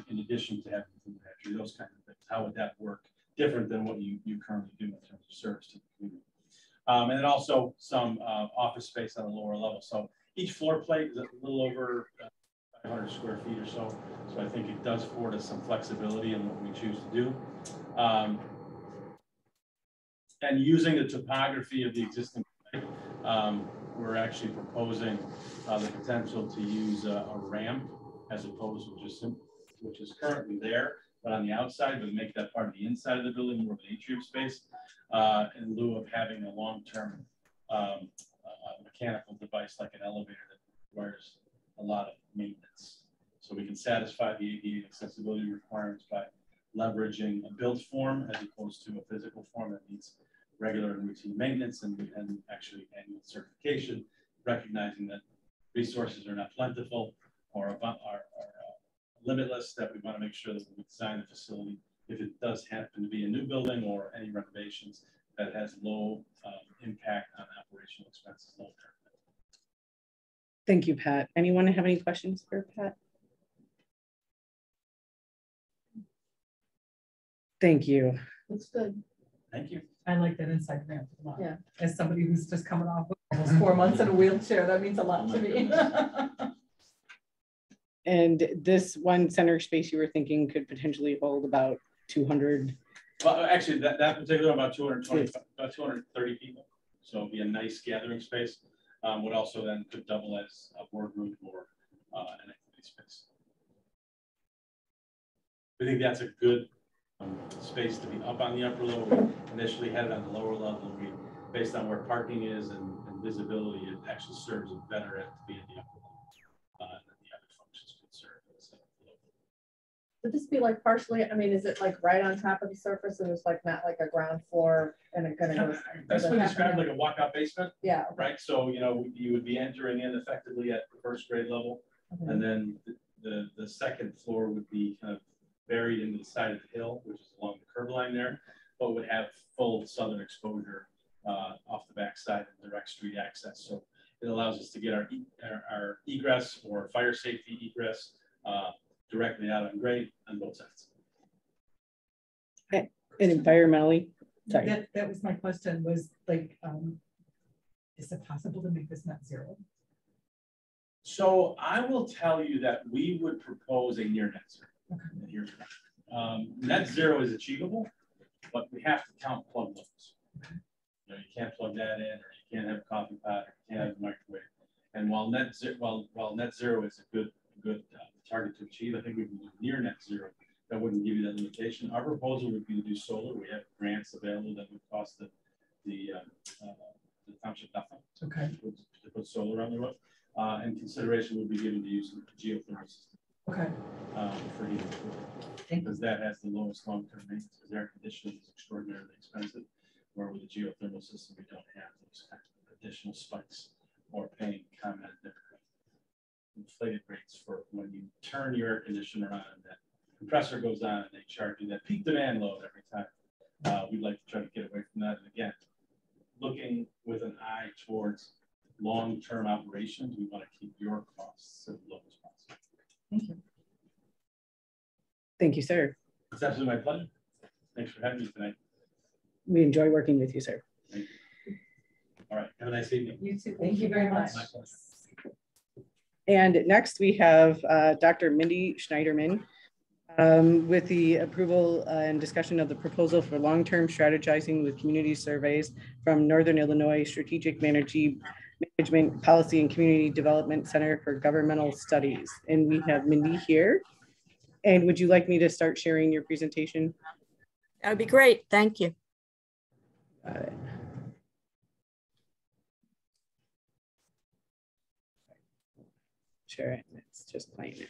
in addition to having food pantry, those kinds of things. How would that work different than what you currently do in terms of service to the community? And then also some office space on a lower level. So each floor plate is a little over 500 square feet or so. So I think it does afford us some flexibility in what we choose to do. And using the topography of the existing site, we're actually proposing the potential to use a ramp as opposed to just which is currently there, but on the outside, but make that part of the inside of the building more of an atrium space, in lieu of having a long-term mechanical device like an elevator that requires a lot of maintenance. So we can satisfy the ADA accessibility requirements by leveraging a built form as opposed to a physical form that needs regular and routine maintenance and actually annual certification, recognizing that resources are not plentiful or are limitless, that we want to make sure that we design the facility, if it does happen to be a new building or any renovations, that has low impact on operational expenses long term. Thank you, Pat. Anyone have any questions for Pat? Thank you. That's good. Thank you. I like that insight ramp a lot. Yeah. As somebody who's just coming off of almost 4 months in a wheelchair, that means a lot to me. And this one center space you were thinking could potentially hold about 200. Well, actually, that particular about 220, about 230 people. So it'd be a nice gathering space. Would also then could double as a boardroom or an activity space. We think that's a good space to be up on the upper level. We initially had it on the lower level. We, based on where parking is and visibility, it actually serves it better to be in the upper level. And then the other functions could serve as a level. Would this be like partially, I mean, is it like right on top of the surface and it's like not like a ground floor and it kind of goes? That's been described like a walkout basement. Yeah. Right. So, you know, you would be entering in effectively at the first grade level. And then the second floor would be kind of buried into the side of the hill, which is along the curb line there, but would have full southern exposure off the backside and direct street access. So it allows us to get our egress or fire safety egress directly out on grade on both sides. Okay. And environmentally, sorry. That was my question, was like, is it possible to make this net zero? So I will tell you that we would propose a near net zero. Okay. Net zero is achievable, but we have to count plug loads. You know, you can't plug that in, or you can't have a coffee pot, or you can't have a microwave. And while net zero is a good target to achieve, I think we can do near net zero. That wouldn't give you that limitation. Our proposal would be to do solar. We have grants available that would cost the township nothing. Okay. To put solar on the roof, and consideration would be given to use the geothermal system. Okay. For heating, because that has the lowest long-term maintenance, because air conditioning is extraordinarily expensive, where with the geothermal system, we don't have those kind of additional spikes or paying comment inflated rates for when you turn your air conditioner on, that compressor goes on and they charge you that peak demand load every time. We'd like to try to get away from that. And again, looking with an eye towards long-term operations, we want to keep your costs as low as possible. Thank you. Thank you, sir. It's absolutely my pleasure. Thanks for having me tonight. We enjoy working with you, sir. Thank you. All right. Have a nice evening. You too. Thank you very much. And next we have Dr. Mindy Schneiderman with the approval and discussion of the proposal for long-term strategizing with community surveys from Northern Illinois Strategic Management Policy and Community Development Center for Governmental Studies. And we have Mindy here. And would you like me to start sharing your presentation? That would be great. Thank you. Got it. Share it. It's just playing it.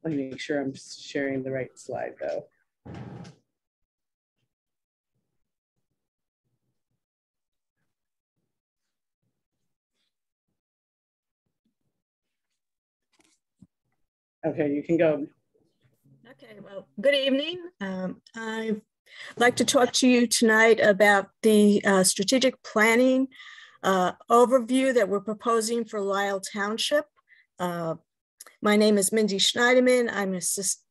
Let me make sure I'm sharing the right slide though. Okay, you can go. Okay, well, good evening. I'd like to talk to you tonight about the strategic planning overview that we're proposing for Lisle Township. My name is Mindy Schneiderman. I'm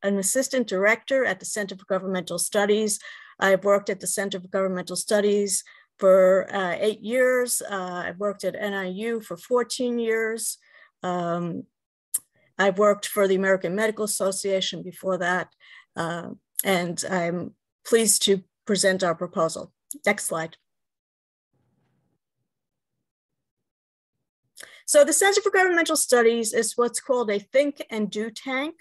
an assistant director at the Center for Governmental Studies. I've worked at the Center for Governmental Studies for 8 years. I've worked at NIU for 14 years. I've worked for the American Medical Association before that, and I'm pleased to present our proposal. Next slide. So the Center for Governmental Studies is what's called a think and do tank.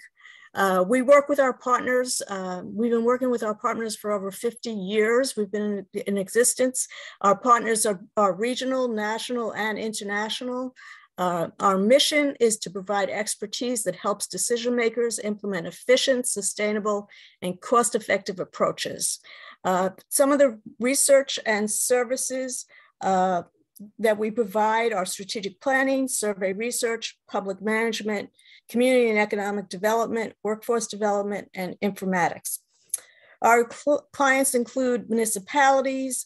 We work with our partners. We've been working with our partners for over 50 years. We've been in existence. Our partners are regional, national, and international. Our mission is to provide expertise that helps decision makers implement efficient, sustainable, and cost-effective approaches. Some of the research and services that we provide are strategic planning, survey research, public management, community and economic development, workforce development, and informatics. Our clients include municipalities,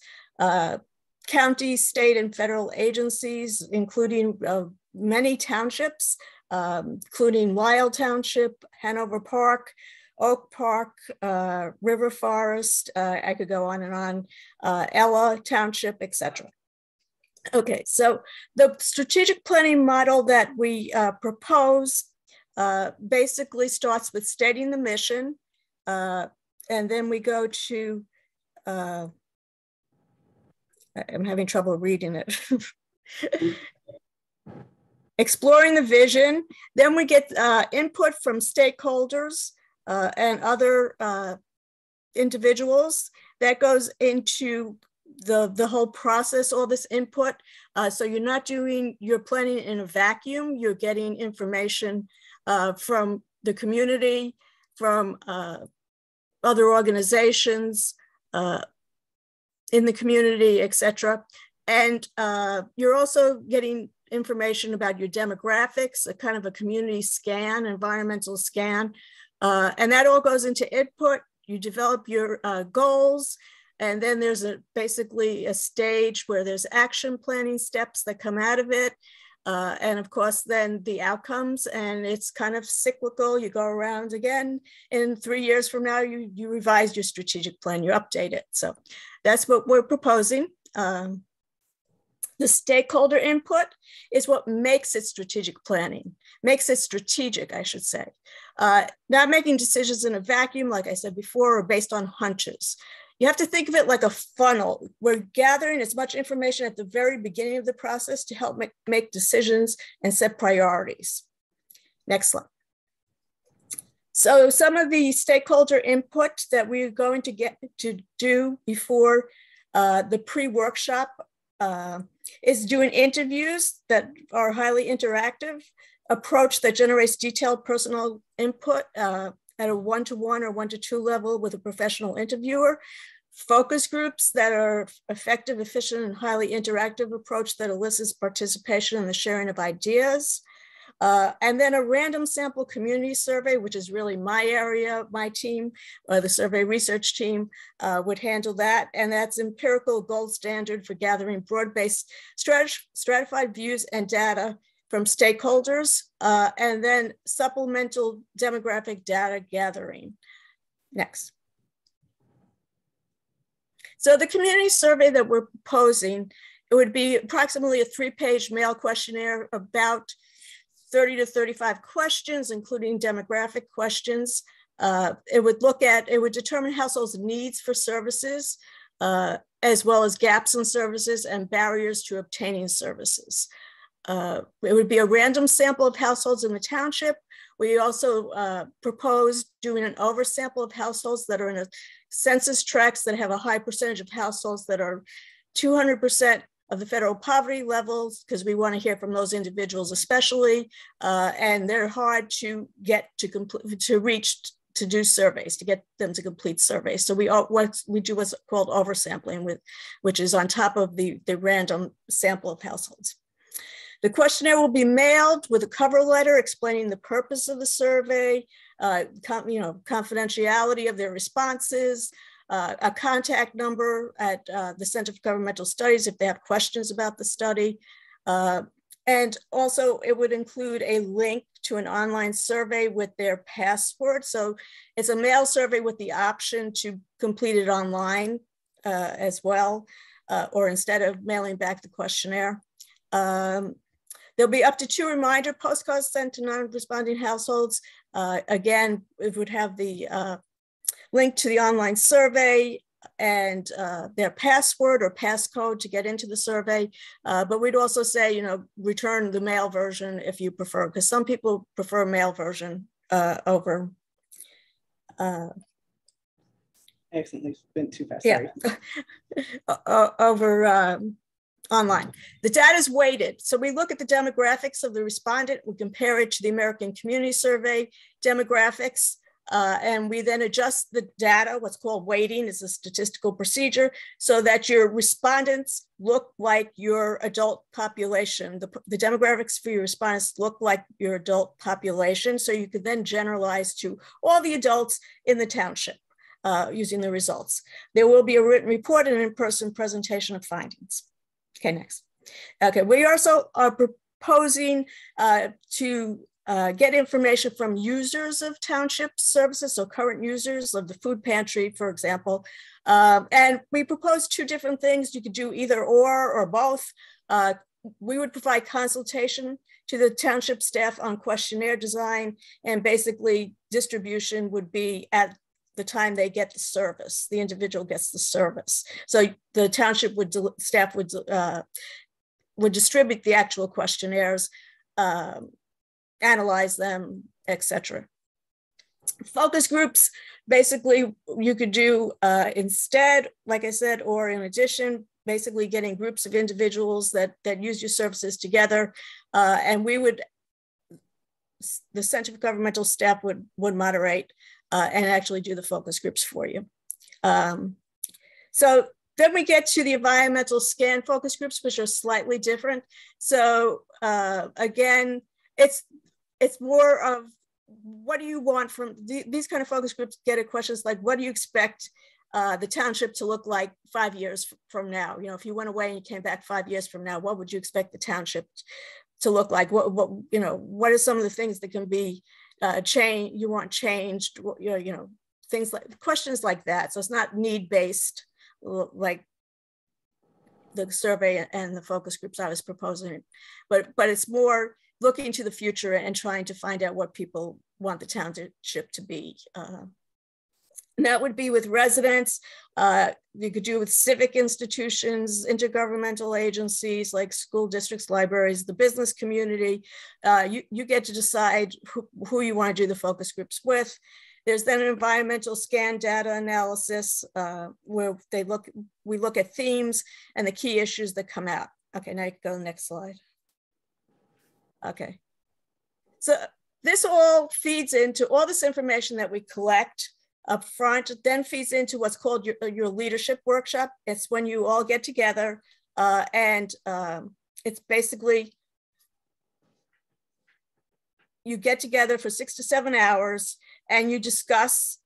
counties, state and federal agencies, including many townships, including Lisle Township, Hanover Park, Oak Park, River Forest, I could go on and on, Ella Township, etc. Okay, so the strategic planning model that we propose basically starts with stating the mission, and then we go to, I'm having trouble reading it. Exploring the vision, then we get input from stakeholders and other individuals. That goes into the whole process, all this input. So you're not doing your planning in a vacuum, you're getting information from the community, from other organizations in the community, etc. And you're also getting information about your demographics, a kind of a community scan, environmental scan. And that all goes into input. You develop your goals, and then there's basically a stage where there's action planning steps that come out of it. And of course, then the outcomes, and it's kind of cyclical. You go around again, and 3 years from now, you revise your strategic plan, you update it. So that's what we're proposing. The stakeholder input is what makes it strategic planning, makes it strategic, I should say. Not making decisions in a vacuum, like I said before, or based on hunches. You have to think of it like a funnel. We're gathering as much information at the very beginning of the process to help make decisions and set priorities. Next slide. So some of the stakeholder input that we're going to get to do before the pre-workshop is doing interviews that are highly interactive, approach that generates detailed personal input at a one-to-one or one-to-two level with a professional interviewer, focus groups that are effective, efficient, and highly interactive approach that elicits participation in the sharing of ideas, and then a random sample community survey, which is really my area, my team, the survey research team would handle that. And that's empirical gold standard for gathering broad-based stratified views and data from stakeholders, and then supplemental demographic data gathering. Next. So the community survey that we're proposing, it would be approximately a 3-page mail questionnaire, about 30 to 35 questions, including demographic questions. It would determine households' needs for services, as well as gaps in services and barriers to obtaining services. It would be a random sample of households in the township. We also proposed doing an oversample of households that are in a census tracts that have a high percentage of households that are 200% of the federal poverty levels, because we want to hear from those individuals especially, and they're hard to get to reach to do surveys, to get them to complete surveys. So we do what's called oversampling, which is on top of the random sample of households. The questionnaire will be mailed with a cover letter explaining the purpose of the survey, confidentiality of their responses, a contact number at the Center for Governmental Studies if they have questions about the study. And also it would include a link to an online survey with their password. So it's a mail survey with the option to complete it online as well, or instead of mailing back the questionnaire. There'll be up to 2 reminder postcards sent to non-responding households. Again, it would have the link to the online survey and their password or passcode to get into the survey. But we'd also say, return the mail version if you prefer, because some people prefer mail version over. I accidentally went too fast. Yeah, over online. The data is weighted. So we look at the demographics of the respondent, we compare it to the American Community Survey demographics. And we then adjust the data. What's called weighting is a statistical procedure, so that your respondents look like your adult population. The demographics for your respondents look like your adult population. So you could then generalize to all the adults in the township using the results. There will be a written report and an in-person presentation of findings. Okay, next. Okay, we also are proposing to get information from users of township services, so current users of the food pantry, for example. And we propose two different things. You could do either or both. We would provide consultation to the township staff on questionnaire design, and basically distribution would be at the time they get the service. The individual gets the service. So the township staff would distribute the actual questionnaires, analyze them, etc. Focus groups, basically you could do instead, like I said, or in addition, basically getting groups of individuals that use your services together. And we would, the Center for Governmental Staff would moderate and actually do the focus groups for you. So then we get to the environmental scan focus groups, which are slightly different. So again, it's more of what do you want from these kind of focus groups. Get at questions like, what do you expect the township to look like 5 years from now? You know, if you went away and you came back 5 years from now, what would you expect the township to look like? What you know, what are some of the things that can be changed? You want changed? You know, things like questions like that. So it's not need-based like the survey and the focus groups I was proposing, but it's more looking to the future and trying to find out what people want the township to be. And that would be with residents. You could do with civic institutions, intergovernmental agencies like school districts, libraries, the business community. You get to decide who you want to do the focus groups with. There's then an environmental scan data analysis where we look at themes and the key issues that come out. Okay, now you can go to the next slide. Okay, so this all feeds into all this information that we collect up front, then feeds into what's called your leadership workshop. It's when you all get together and it's basically, you get together for 6 to 7 hours and you discuss,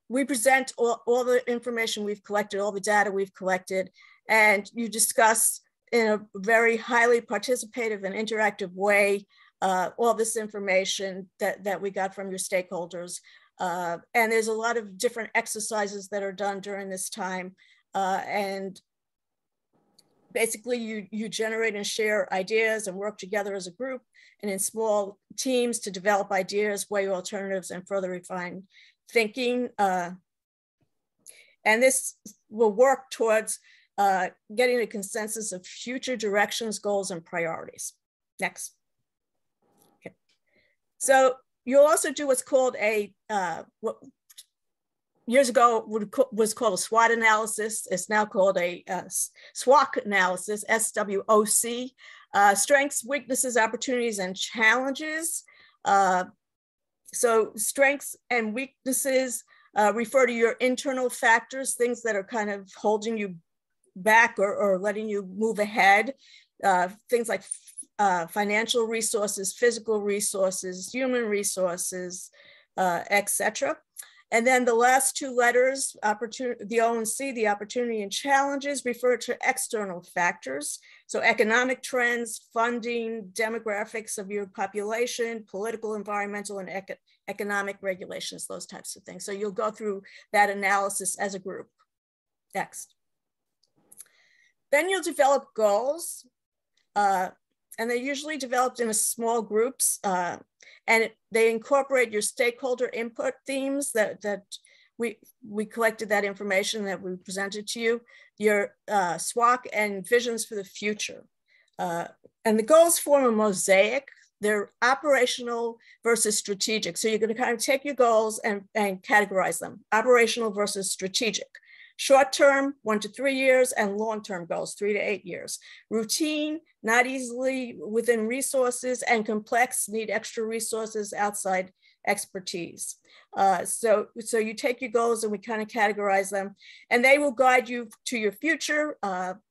we present all the information we've collected, all the data we've collected, and you discuss in a very highly participative and interactive way all this information that we got from your stakeholders. And there's a lot of different exercises that are done during this time. And basically you generate and share ideas and work together as a group and in small teams to develop ideas, weigh alternatives, and further refine thinking. And this will work towards getting a consensus of future directions, goals, and priorities. Next. Okay. So you'll also do what's called a, what years ago was called a SWOT analysis. It's now called a SWOC analysis, SWOC, strengths, weaknesses, opportunities, and challenges. So strengths and weaknesses refer to your internal factors, things that are kind of holding you back or letting you move ahead. Things like financial resources, physical resources, human resources, etc. And then the last two letters, the O and C, the opportunity and challenges, refer to external factors. So economic trends, funding, demographics of your population, political, environmental, and economic regulations, those types of things. So you'll go through that analysis as a group. Next. Then you'll develop goals. And they're usually developed in small groups, and they incorporate your stakeholder input themes that we collected that information that we presented to you, your SWOC and visions for the future. And the goals form a mosaic. They're operational versus strategic. So you're going to kind of take your goals and categorize them, operational versus strategic. Short-term, 1 to 3 years, and long-term goals, 3 to 8 years. Routine, not easily within resources, and complex, need extra resources outside expertise. So you take your goals and we kind of categorize them, and they will guide you to your future.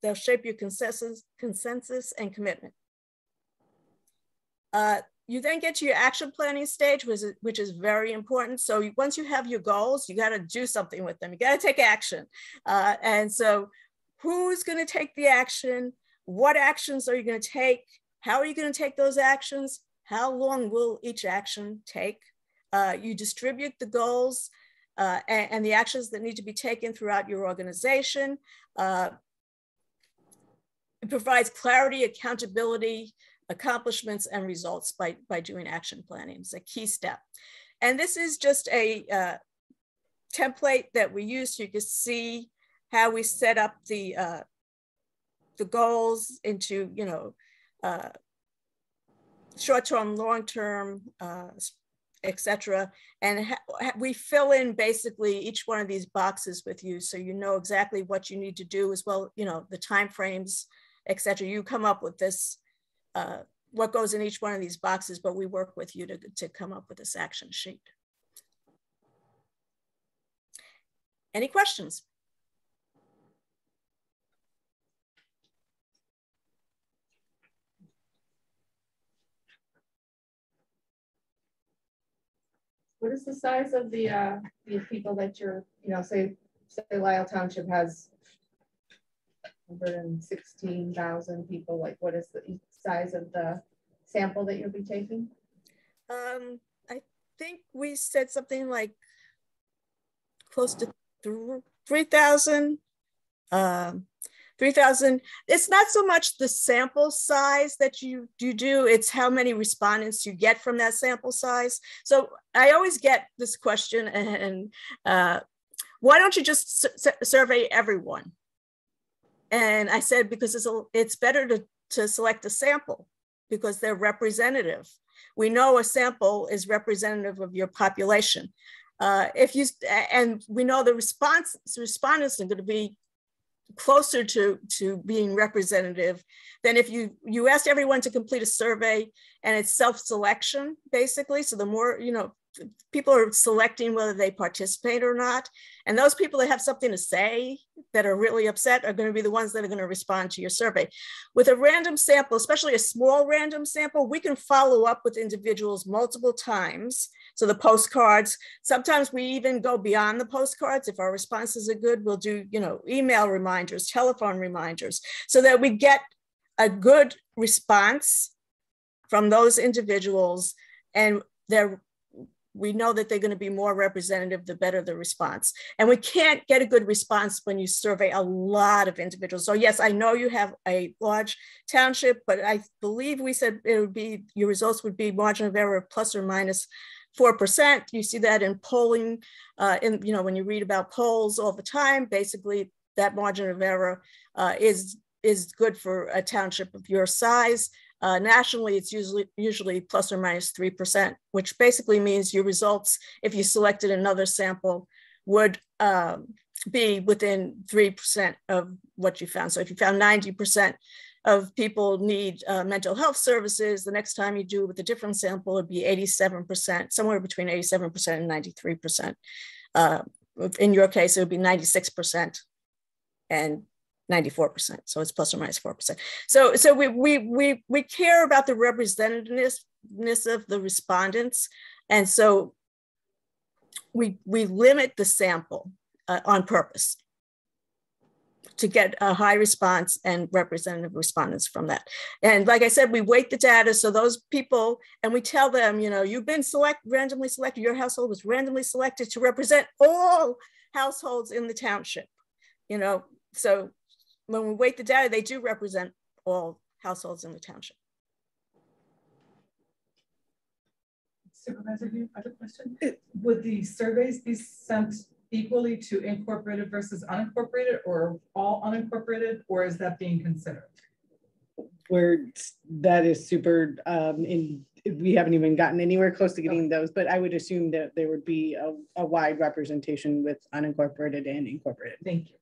They'll shape your consensus and commitment. You then get to your action planning stage, which is very important. So once you have your goals, you got to do something with them. You got to take action. And so who's going to take the action? What actions are you going to take? How are you going to take those actions? How long will each action take? You distribute the goals and the actions that need to be taken throughout your organization. It provides clarity, accountability, accomplishments, and results by doing action planning. It's a key step. And this is just a template that we use so you can see how we set up the goals into, you know, short-term, long-term, etc. And we fill in basically each one of these boxes with you, so you know exactly what you need to do as well, you know, the timeframes, etc. You come up with this, what goes in each one of these boxes, but we work with you to come up with this action sheet. Any questions? What is the size of the people that you're, you know, say Lisle Township has 116,000 people, like what is the size of the sample that you'll be taking? I think we said something like close to 3,000. 3,000. It's not so much the sample size that you do, it's how many respondents you get from that sample size. So I always get this question, and why don't you just survey everyone? And I said, because it's better to select a sample because they're representative. We know a sample is representative of your population. And we know the respondents are going to be closer to being representative than if you asked everyone to complete a survey and it's self-selection, basically. So the more, you know, people are selecting whether they participate or not. And those people that have something to say that are really upset are going to be the ones that are going to respond to your survey. With a random sample, especially a small random sample, we can follow up with individuals multiple times. So the postcards, sometimes we even go beyond the postcards. If our responses are good, we'll do, you know, email reminders, telephone reminders, so that we get a good response from those individuals, and we know that they're going to be more representative the better the response. And we can't get a good response when you survey a lot of individuals. So yes, I know you have a large township, but I believe we said it would be, your results would be margin of error plus or minus 4%. You see that in polling, you know, when you read about polls all the time, basically that margin of error is good for a township of your size. Nationally, it's usually plus or minus 3%, which basically means your results, if you selected another sample, would be within 3% of what you found. So if you found 90% of people need mental health services, the next time you do with a different sample, it'd be 87%, somewhere between 87% and 93%. In your case, it would be 96% and 94%. So it's plus or minus 4%. So we care about the representativeness of the respondents. And so we limit the sample on purpose to get a high response and representative respondents from that. And like I said, we weight the data. So those people, and we tell them, you know, you've been randomly selected, your household was randomly selected to represent all households in the township, you know. So when we weight the data, they do represent all households in the township. Supervisor, do you have a question? Would the surveys be sent equally to incorporated versus unincorporated, or all unincorporated, or is that being considered? That is super, we haven't even gotten anywhere close to getting those, but I would assume that there would be a wide representation with unincorporated and incorporated. Thank you.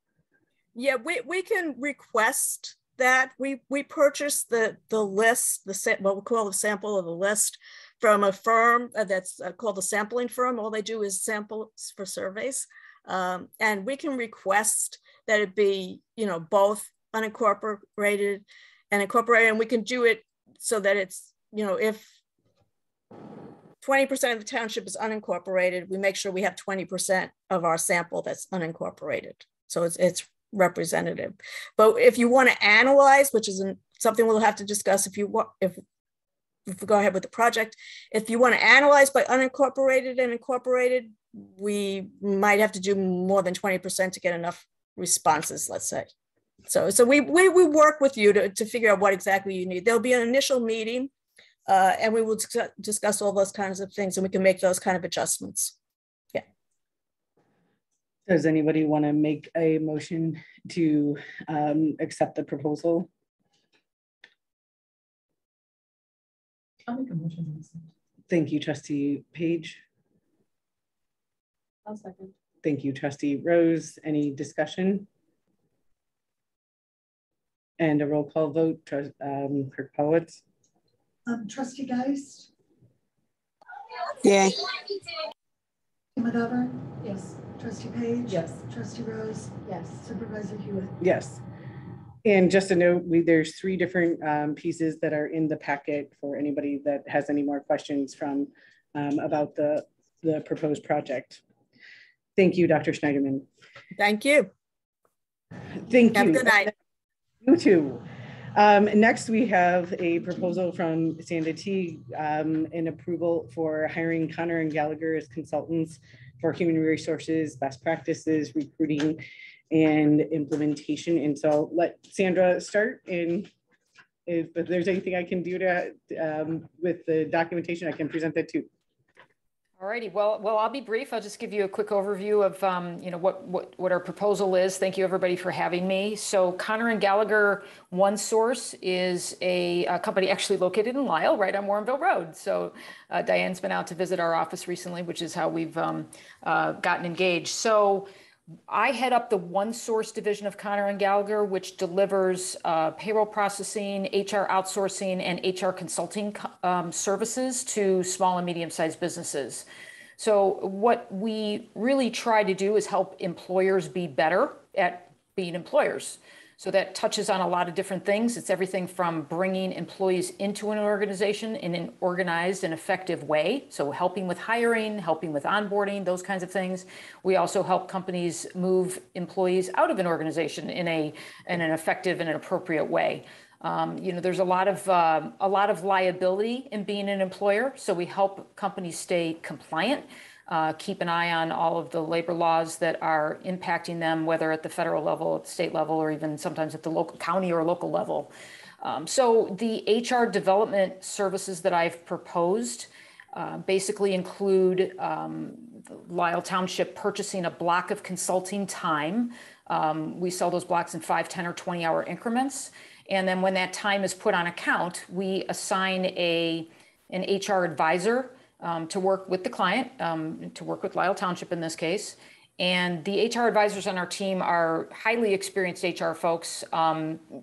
Yeah, we can request that. We purchase the list, what we call the sample of the list from a firm that's called a sampling firm. All they do is samples for surveys. And we can request that it be, both unincorporated and incorporated, and we can do it so that it's, if 20% of the township is unincorporated, we make sure we have 20% of our sample that's unincorporated. So it's representative. But if you want to analyze, which is something we'll have to discuss if we go ahead with the project, if you want to analyze by unincorporated and incorporated, we might have to do more than 20% to get enough responses, let's say. So we work with you to figure out what exactly you need. There'll be an initial meeting and we will discuss all those kinds of things, and we can make those kind of adjustments. Yeah. Does anybody want to make a motion to accept the proposal? I'll make a motion. Thank you, Trustee Page. I'll second. Thank you, Trustee Rose. Any discussion? And a roll call vote, Clerk Polwitz. Trustee Geist? Yay. McGovern? Yes. Trustee Page? Yes. Trustee Rose? Yes. Supervisor Hewitt? Yes. And just a note, there's 3 different pieces that are in the packet for anybody that has any more questions from about the proposed project. Thank you, Dr. Schneiderman. Thank you. Thank you. Have a good night. You too. Next, we have a proposal from Sanda Teague, an approval for hiring Connor and Gallagher as consultants for human resources, best practices, recruiting, and implementation. And so let Sandra start. And if there's anything I can do to with the documentation, I can present that too. Alrighty, well, I'll be brief. I'll just give you a quick overview of what our proposal is. Thank you everybody for having me. So Connor and Gallagher OneSource is a company actually located in Lisle, right on Warrenville Road. So Diane's been out to visit our office recently, which is how we've gotten engaged. So I head up the OneSource division of Connor and Gallagher, which delivers payroll processing, HR outsourcing, and HR consulting services to small and medium-sized businesses. So what we really try to do is help employers be better at being employers. So that touches on a lot of different things. It's everything from bringing employees into an organization in an organized and effective way. So helping with hiring, helping with onboarding, those kinds of things. We also help companies move employees out of an organization in an effective and an appropriate way. There's a lot of liability in being an employer. So we help companies stay compliant. Keep an eye on all of the labor laws that are impacting them, whether at the federal level, at the state level, or even sometimes at the local county or local level. So the HR development services that I've proposed basically include Lisle Township purchasing a block of consulting time. We sell those blocks in 5, 10, or 20-hour increments. And then when that time is put on account, we assign an HR advisor to work with the client, to work with Lisle Township in this case. And the HR advisors on our team are highly experienced HR folks,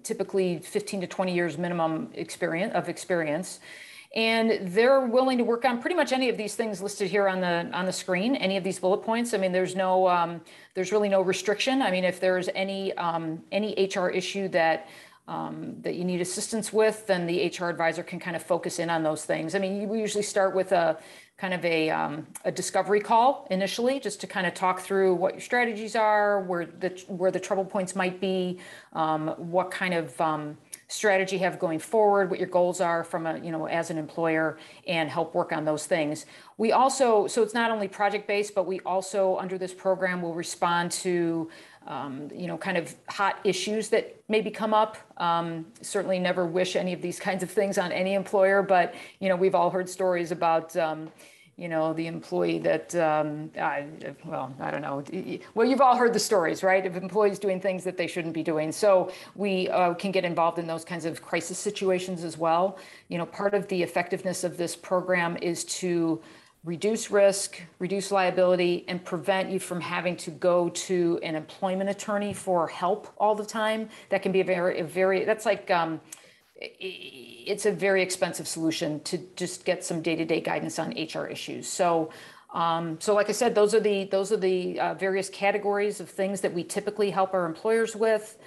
typically 15 to 20 years minimum experience. And they're willing to work on pretty much any of these things listed here on the screen, any of these bullet points. I mean, there's really no restriction. I mean, if there's any HR issue that you need assistance with, then the HR advisor can kind of focus in on those things. I mean, we usually start with a kind of a discovery call initially, just to kind of talk through what your strategies are, where the trouble points might be, what kind of strategy you have going forward, what your goals are from as an employer, and help work on those things. We also, so it's not only project-based, but we also, under this program, will respond to kind of hot issues that maybe come up. Certainly never wish any of these kinds of things on any employer, but, we've all heard stories about, the employee that, I don't know. Well, you've all heard the stories, right? Of employees doing things that they shouldn't be doing. So we can get involved in those kinds of crisis situations as well. Part of the effectiveness of this program is to reduce risk, reduce liability, and prevent you from having to go to an employment attorney for help all the time. That can be that's like, it's a very expensive solution to just get some day-to-day guidance on HR issues. So, so like I said, those are the various categories of things that we typically help our employers with.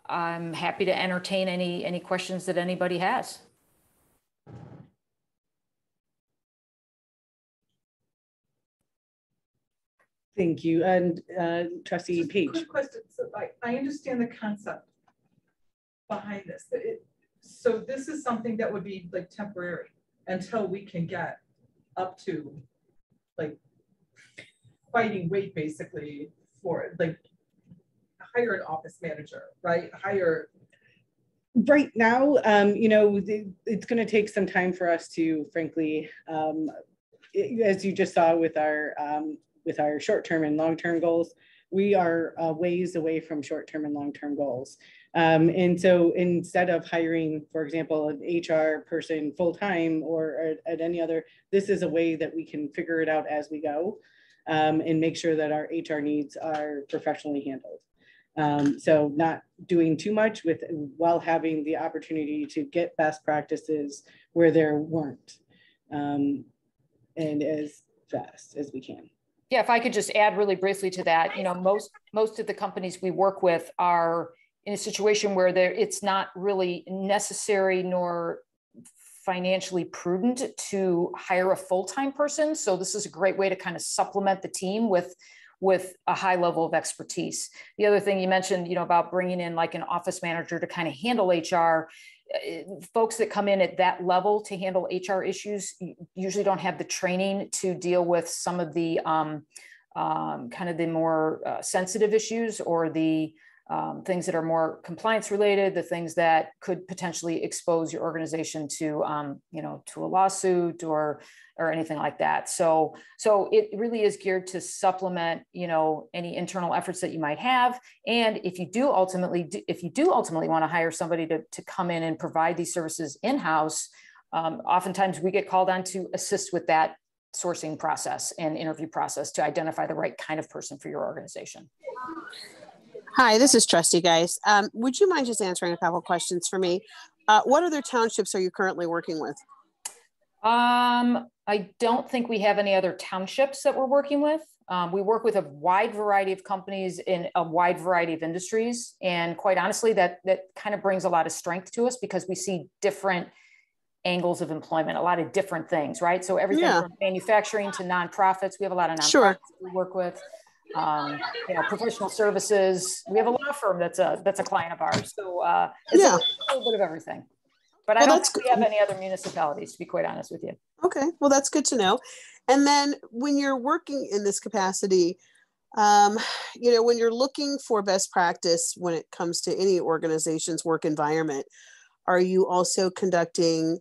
I'm happy to entertain any questions that anybody has. Thank you. And Trustee Page. Quick question. So I understand the concept behind this. So this is something that would be like temporary until we can get up to like fighting weight, basically, for it. Like hire an office manager, right? Hire. Right now, you know, it's going to take some time for us to, frankly, as you just saw with our short-term and long-term goals, we are ways away from short-term and long-term goals. And so instead of hiring, for example, an HR person full-time or at any other, this is a way that we can figure it out as we go and make sure that our HR needs are professionally handled. So not doing too much while having the opportunity to get best practices where there weren't, and as fast as we can. Yeah, if I could just add really briefly to that, you know, most of the companies we work with are in a situation where it's not really necessary nor financially prudent to hire a full-time person. So this is a great way to kind of supplement the team with a high level of expertise. The other thing you mentioned, you know, about bringing in like an office manager to kind of handle HR, folks that come in at that level to handle HR issues usually don't have the training to deal with some of the kind of the more sensitive issues or the things that are more compliance related, the things that could potentially expose your organization to, you know, to a lawsuit or anything like that. So it really is geared to supplement, you know, any internal efforts that you might have. And if you do ultimately want to hire somebody to come in and provide these services in-house, oftentimes we get called on to assist with that sourcing process and interview process to identify the right kind of person for your organization. Hi, this is Trustee Geis. Would you mind just answering a couple questions for me? What other townships are you currently working with? I don't think we have any other townships that we're working with. We work with a wide variety of companies in a wide variety of industries. And quite honestly, that kind of brings a lot of strength to us because we see different angles of employment, a lot of different things, right? So everything from manufacturing to nonprofits. We have a lot of nonprofits we work with. You know, professional services. We have a law firm that's a client of ours. So it's a little bit of everything. But I don't think we have any other municipalities, to be quite honest with you. Okay, well, that's good to know. And then when you're working in this capacity, you know, when you're looking for best practice when it comes to any organization's work environment, are you also conducting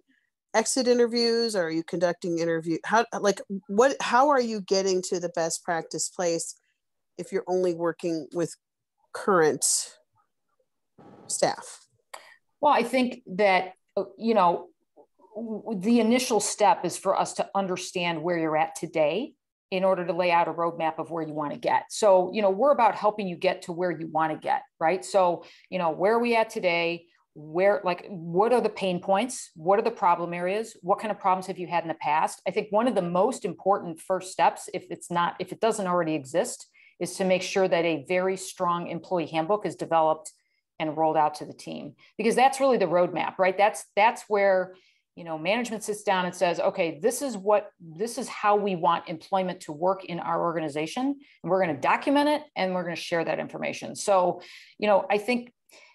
exit interviews? Are you conducting how are you getting to the best practice place if you're only working with current staff? Well, I think that, you know, the initial step is for us to understand where you're at today in order to lay out a roadmap of where you want to get. So, you know, we're about helping you get to where you want to get, right? So, you know, where are we at today? What are the pain points? What are the problem areas? What kind of problems have you had in the past? I think one of the most important first steps, if it doesn't already exist, is to make sure that a very strong employee handbook is developed and rolled out to the team, because that's really the roadmap, right? That's where, you know, management sits down and says, okay, this is how we want employment to work in our organization. And we're going to document it and we're going to share that information. So, you know, I think,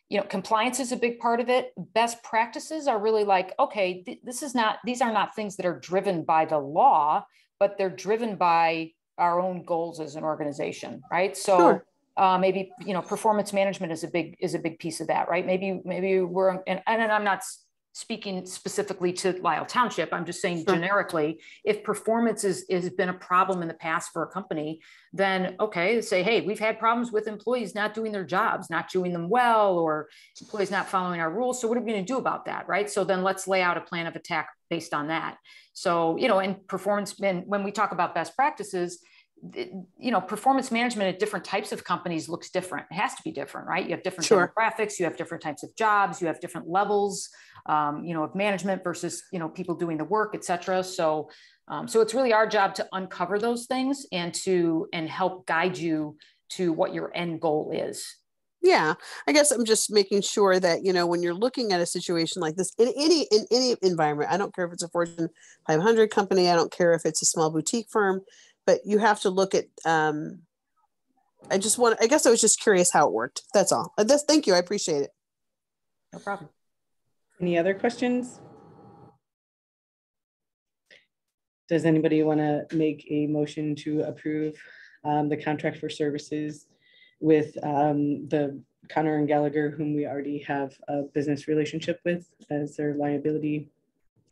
you know, compliance is a big part of it. Best practices are really like, okay, these are not things that are driven by the law, but they're driven by our own goals as an organization, right? So maybe, you know, performance management is a big piece of that, right? Maybe we're, and I'm not speaking specifically to Lisle Township, I'm just saying generically, if performance has been a problem in the past for a company, then okay, say, hey, we've had problems with employees not doing their jobs, not doing them well, or employees not following our rules. So what are we going to do about that, right? So then let's lay out a plan of attack based on that. So, you know, and performance, and when we talk about best practices, you know, performance management at different types of companies looks different. It has to be different, right? You have different demographics, you have different types of jobs, you have different levels of management versus, people doing the work, et cetera. So it's really our job to uncover those things and help guide you to what your end goal is. Yeah, I guess I'm just making sure that, when you're looking at a situation like this in any environment, I don't care if it's a Fortune 500 company, I don't care if it's a small boutique firm, but you have to look at, I guess I was just curious how it worked. That's all. Thank you. I appreciate it. No problem. Any other questions? Does anybody want to make a motion to approve the contract for services with the Connor and Gallagher, whom we already have a business relationship with as their liability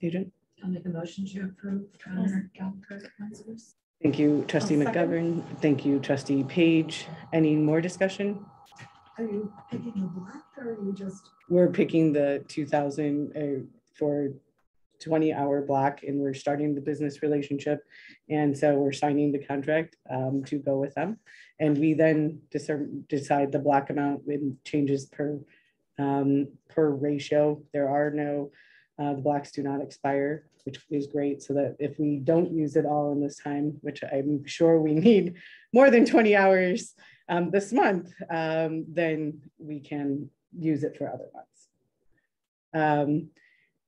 agent? I'll make a motion to approve Connor Gallagher. Thank you, Trustee McGovern. Thank you, Trustee Page. Any more discussion? Are you picking a block or are you just? We're picking the 2,000 for 20-hour block, and we're starting the business relationship. And so we're signing the contract to go with them. And we then decide the block amount with changes per ratio. There are no, the blocks do not expire, which is great, so that if we don't use it all in this time, which I'm sure we need more than 20 hours this month, then we can use it for other months.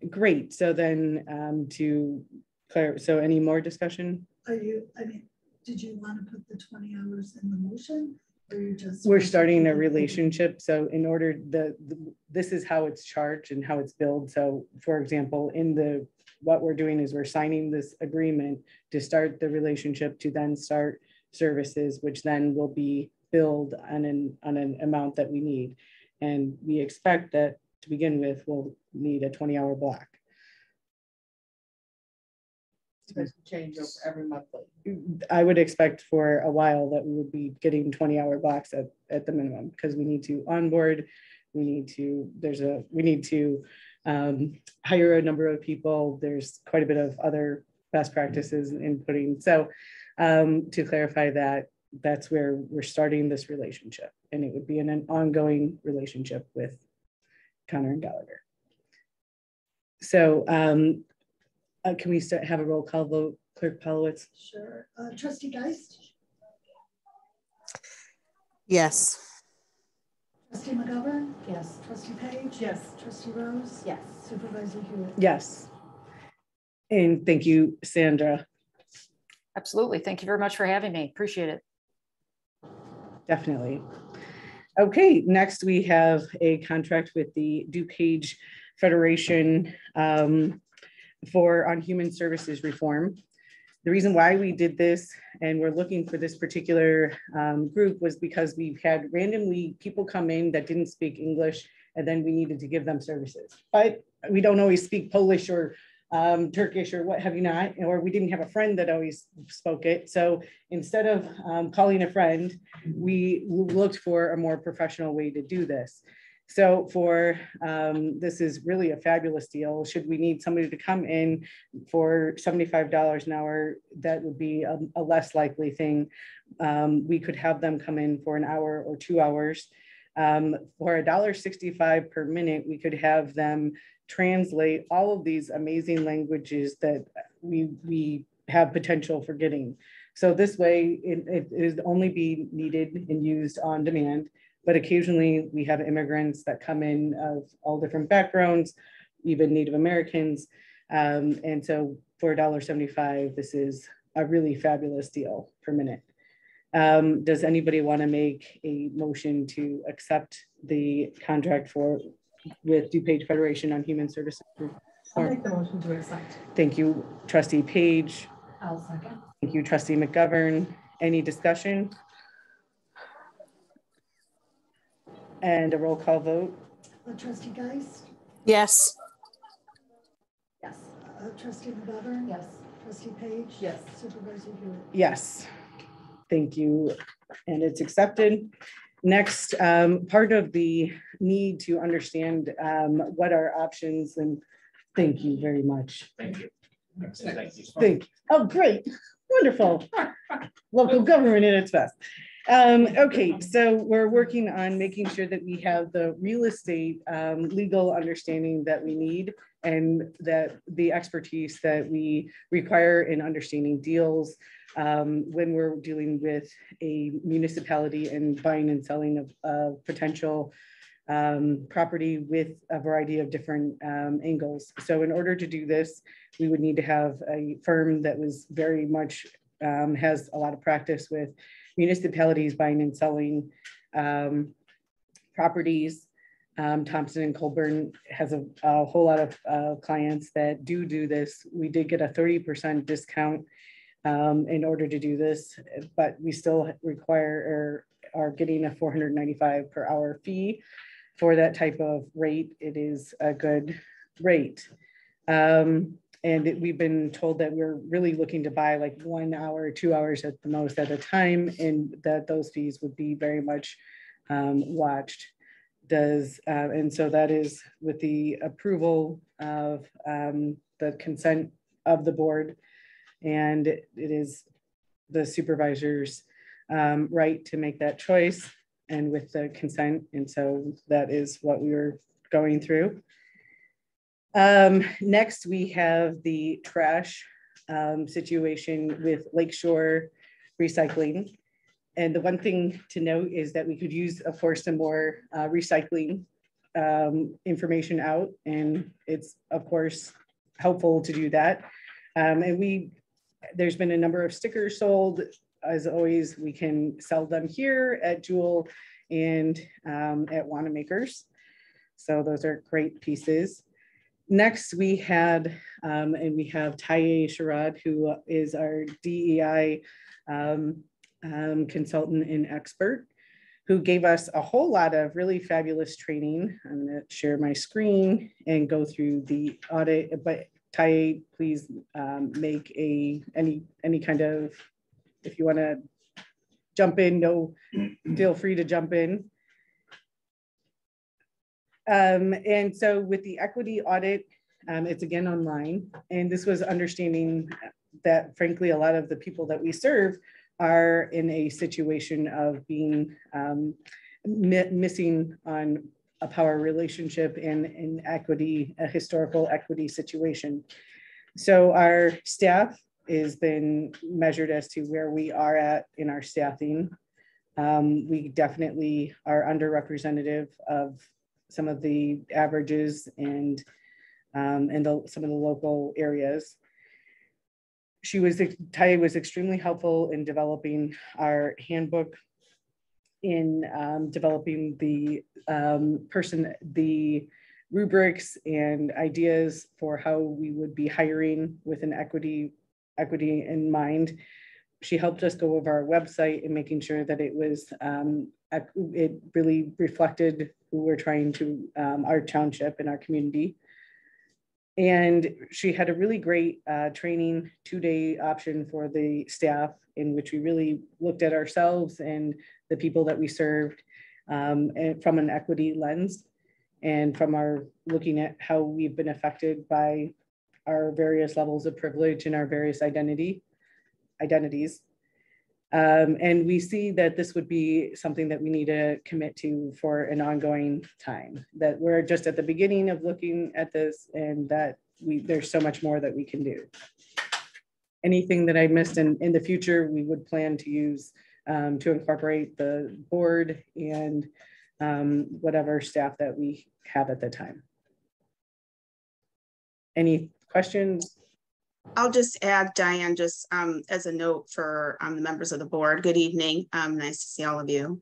Great, so then to clarify, so any more discussion? Did you want to put the 20 hours in the motion? Or you just? We're starting a relationship. So in order, this is how it's charged and how it's billed. So for example, what we're doing is we're signing this agreement to start the relationship to then start services, which then will be billed on an amount that we need. And we expect that to begin with, we'll need a 20-hour block. Change every month. I would expect for a while that we would be getting 20-hour blocks at the minimum, because we need to onboard, we need to hire a number of people. There's quite a bit of other best practices in putting. So to clarify that, that's where we're starting this relationship, and it would be an ongoing relationship with Connor and Gallagher. So can we have a roll call vote, Clerk Palowitz? Sure. Trustee Geist? Yes. Trustee McGovern? Yes. Trustee Page? Yes. Trustee Rose? Yes. Supervisor Hewitt? Yes. And thank you, Sandra. Absolutely. Thank you very much for having me. Appreciate it. Definitely. Okay, next we have a contract with the DuPage Federation on human services reform. The reason why we did this and we're looking for this particular group was because we've had randomly people come in that didn't speak English, and then we needed to give them services. But we don't always speak Polish or Turkish or what have you not, or we didn't have a friend that always spoke it. So instead of calling a friend, we looked for a more professional way to do this. So this is really a fabulous deal. Should we need somebody to come in for $75 an hour, that would be a less likely thing. We could have them come in for an hour or 2 hours. For $1.65 per minute, we could have them translate all of these amazing languages that we have potential for getting. So this way, it is only be needed and used on demand. But occasionally we have immigrants that come in of all different backgrounds, even Native Americans. And so for $1.75, this is a really fabulous deal per minute. Does anybody want to make a motion to accept the contract with DuPage Federation on Human Services? I'll make the motion to accept. Thank you, Trustee Page. I'll second. Thank you, Trustee McGovern. Any discussion? And a roll call vote. Trustee Geist? Yes. Yes. Trustee McGovern? Yes. Trustee Page? Yes. Supervisor Hewitt? Yes. Thank you. And it's accepted. Next, part of the need to understand what our options, and thank you very much. Thank you. Thank you. Oh, great. Wonderful. Local government at its best. Okay, so we're working on making sure that we have the real estate legal understanding that we need, and that the expertise that we require in understanding deals when we're dealing with a municipality and buying and selling of potential property with a variety of different angles. So in order to do this, we would need to have a firm that was very much has a lot of practice with municipalities buying and selling properties. Thompson and Colburn has a whole lot of clients that do this. We did get a 30% discount in order to do this, but we still require or are getting a $495 per hour fee for that type of rate. It is a good rate. And we've been told that we're really looking to buy like 1 hour, 2 hours at the most at a time, and that those fees would be very much watched. And so that is with the approval of the consent of the board, and it is the supervisor's right to make that choice and with the consent. And so that is what we were going through. Next, we have the trash situation with Lakeshore Recycling. And the one thing to note is that we could use, of course, some more recycling information out. And it's, of course, helpful to do that. And there's been a number of stickers sold. As always, we can sell them here at Jewel and at Wanamaker's. So those are great pieces. Next, we had, and we have Taye Sherrod, who is our DEI consultant and expert, who gave us a whole lot of really fabulous training. I'm going to share my screen and go through the audit, but Taye, please make any kind of, if you want to jump in, feel free to jump in. And so with the equity audit, it's again online. And this was understanding that, frankly, a lot of the people that we serve are in a situation of being missing on a power relationship in equity, a historical equity situation. So our staff has been measured as to where we are at in our staffing. We definitely are underrepresentative of some of the averages and some of the local areas. Taye was extremely helpful in developing our handbook, in developing the rubrics and ideas for how we would be hiring with an equity in mind. She helped us go over our website and making sure that it was it really reflected who we're trying to our township and our community. And she had a really great training 2-day option for the staff, in which we really looked at ourselves and the people that we served and from an equity lens, and from our looking at how we've been affected by our various levels of privilege and our various identities. And we see that this would be something that we need to commit to for an ongoing time, that we're just at the beginning of looking at this, and that there's so much more that we can do. Anything that I missed in the future, we would plan to use to incorporate the board and whatever staff that we have at the time. Any questions? I'll just add, Diane, just as a note for the members of the board. Good evening. Nice to see all of you.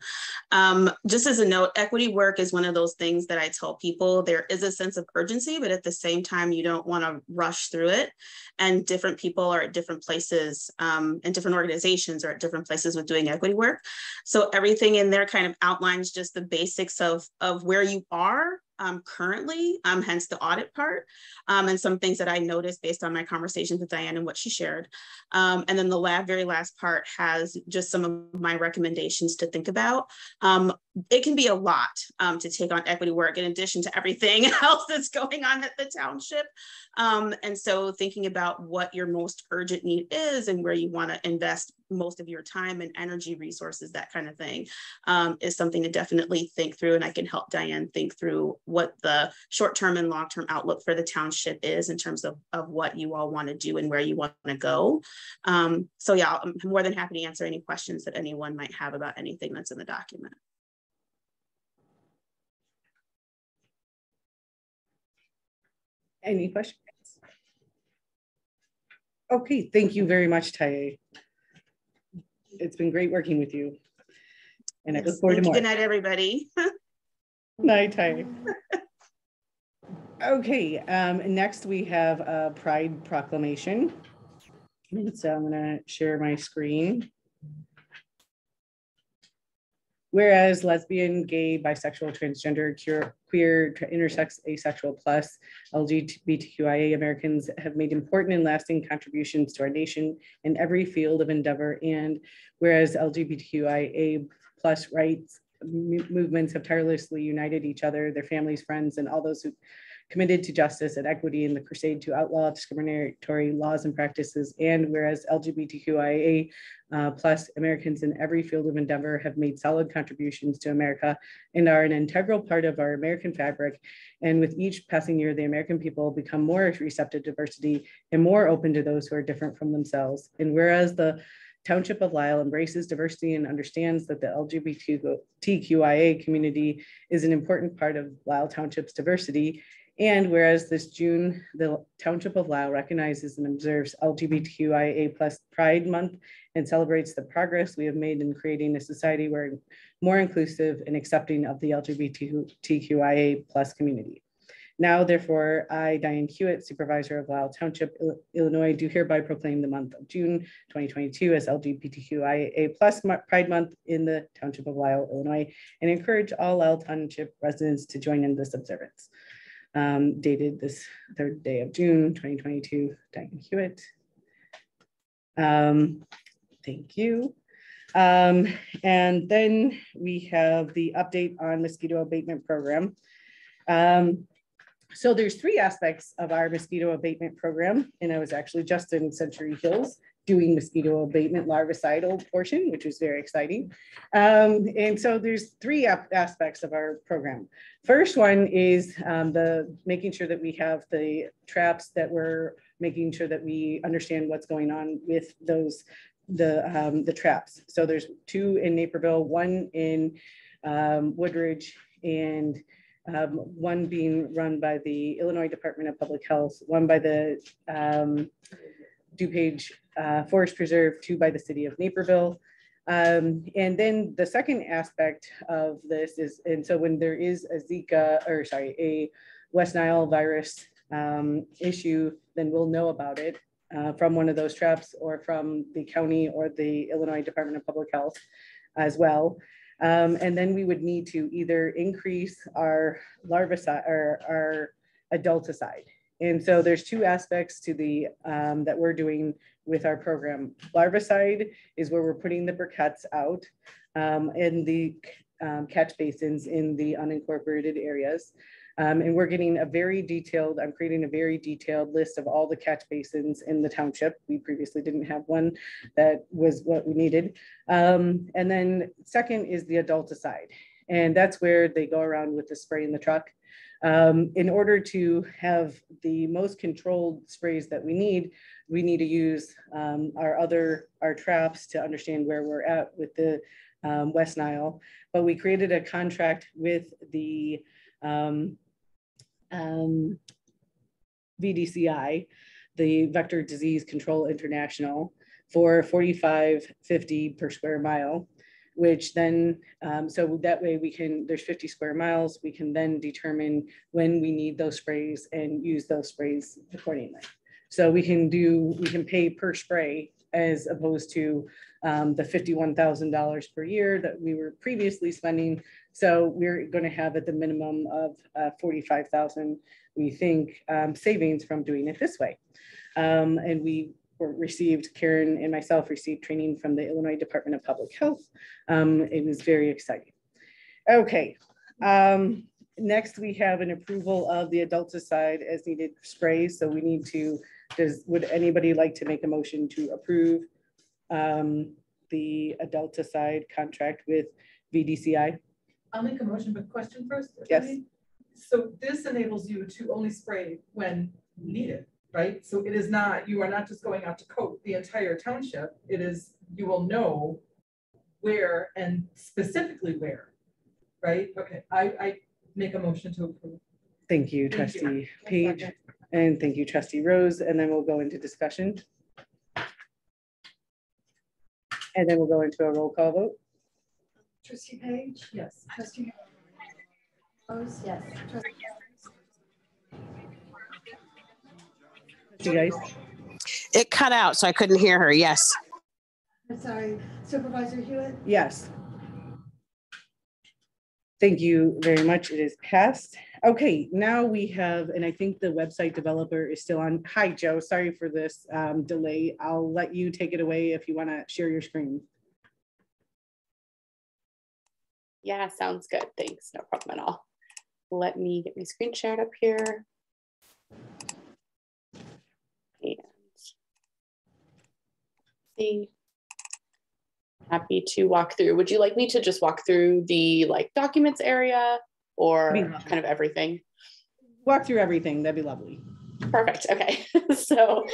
Just as a note, equity work is one of those things that I tell people there is a sense of urgency, but at the same time, you don't want to rush through it. And different people are at different places and different organizations are at different places with doing equity work. So everything in there kind of outlines just the basics of where you are currently, hence the audit part, and some things that I noticed based on my conversations with Diane and what she shared. And then the very last part has just some of my recommendations to think about. It can be a lot to take on equity work in addition to everything else that's going on at the township. And so thinking about what your most urgent need is and where you want to invest most of your time and energy resources, that kind of thing, is something to definitely think through. And I can help Diane think through what the short-term and long-term outlook for the township is in terms of what you all want to do and where you want to go. So yeah, I'm more than happy to answer any questions that anyone might have about anything that's in the document. Any questions? Okay, thank you very much, Taye. It's been great working with you. And I look forward to more. Good night, everybody. Night, Taye. Okay, next we have a Pride Proclamation. So I'm gonna share my screen. Whereas lesbian, gay, bisexual, transgender, queer, intersex, asexual, plus LGBTQIA Americans have made important and lasting contributions to our nation in every field of endeavor. And whereas LGBTQIA plus rights movements have tirelessly united each other, their families, friends, and all those who committed to justice and equity in the crusade to outlaw discriminatory laws and practices. And whereas LGBTQIA plus Americans in every field of endeavor have made solid contributions to America and are an integral part of our American fabric. And with each passing year, the American people become more receptive to diversity and more open to those who are different from themselves. And whereas the Township of Lisle embraces diversity and understands that the LGBTQIA community is an important part of Lisle Township's diversity. And whereas this June, the Township of Lisle recognizes and observes LGBTQIA plus Pride Month and celebrates the progress we have made in creating a society where more inclusive and accepting of the LGBTQIA plus community. Now, therefore, I, Diane Hewitt, Supervisor of Lisle Township, Illinois, do hereby proclaim the month of June 2022 as LGBTQIA plus Pride Month in the Township of Lisle, Illinois, and encourage all Lisle Township residents to join in this observance. Dated this 3rd day of June, 2022, Diane Hewitt. Thank you. And then we have the update on mosquito abatement program. So there's 3 aspects of our mosquito abatement program, and I was actually just in Century Hills doing mosquito abatement larvicidal portion, which was very exciting. And so there's 3 aspects of our program. First one is the making sure that we have the traps, that we're making sure that we understand what's going on with those, the traps. So there's 2 in Naperville, 1 in Woodridge, and 1 being run by the Illinois Department of Public Health, 1 by the DuPage Forest Preserve, 2 by the city of Naperville. And then the second aspect of this is, and so when there is a Zika, or sorry, a West Nile virus issue, then we'll know about it from one of those traps or from the county or the Illinois Department of Public Health as well. And then we would need to either increase our larvicide or our adulticide. And so there's 2 aspects to the that we're doing with our program. Larvicide is where we're putting the briquettes out in the catch basins in the unincorporated areas. And we're getting a very detailed, I'm creating a very detailed list of all the catch basins in the township. We previously didn't have one that was what we needed. And then second is the adulticide. And that's where they go around with the spray in the truck. In order to have the most controlled sprays that we need to use our traps to understand where we're at with the West Nile. But we created a contract with the VDCI, the Vector Disease Control International, for $45.50 per square mile, which then, so that way we can, there's 50 square miles, we can then determine when we need those sprays and use those sprays accordingly. So we can pay per spray as opposed to the $51,000 per year that we were previously spending. So we're going to have at the minimum of 45,000, we think, savings from doing it this way. And we received, Karen and myself received training from the Illinois Department of Public Health. It was very exciting. Okay. Next, we have an approval of the adulticide as needed sprays. So we need to, would anybody like to make a motion to approve the adulticide contract with VDCI? I'll make a motion, but question first. Yes. So this enables you to only spray when needed, right? So it is not, you are not just going out to coat the entire township. It is, you will know where and specifically where, right? Okay, I make a motion to approve. Thank you, Trustee Page, and thank you, Trustee Rose. And then we'll go into discussion. And then we'll go into a roll call vote. Trustee Page? Yes. Trustee Rose? Yes. You guys? It cut out, so I couldn't hear her. Yes. I'm sorry, Supervisor Hewitt? Yes. Thank you very much. It is passed. Okay, now we have, and I think the website developer is still on. Hi, Joe. Sorry for this delay. I'll let you take it away if you want to share your screen. Yeah, sounds good. Thanks. No problem at all. Let me get my screen shared up here. And see. Happy to walk through. Would you like me to just walk through the documents area or kind of everything? Walk through everything. That'd be lovely. Perfect. Okay. So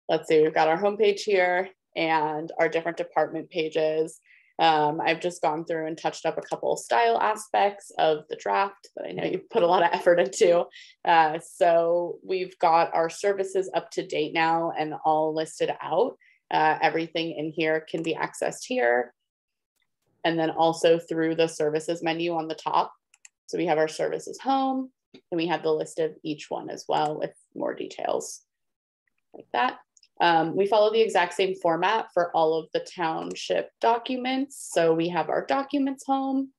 let's see, we've got our homepage here and our different department pages. I've just gone through and touched up a couple style aspects of the draft that I know you've put a lot of effort into. So we've got our services up to date now and all listed out. Everything in here can be accessed here. And then also through the services menu on the top. So we have our services home and we have the list of each one as well with more details like that. We follow the exact same format for all of the township documents. So we have our documents home.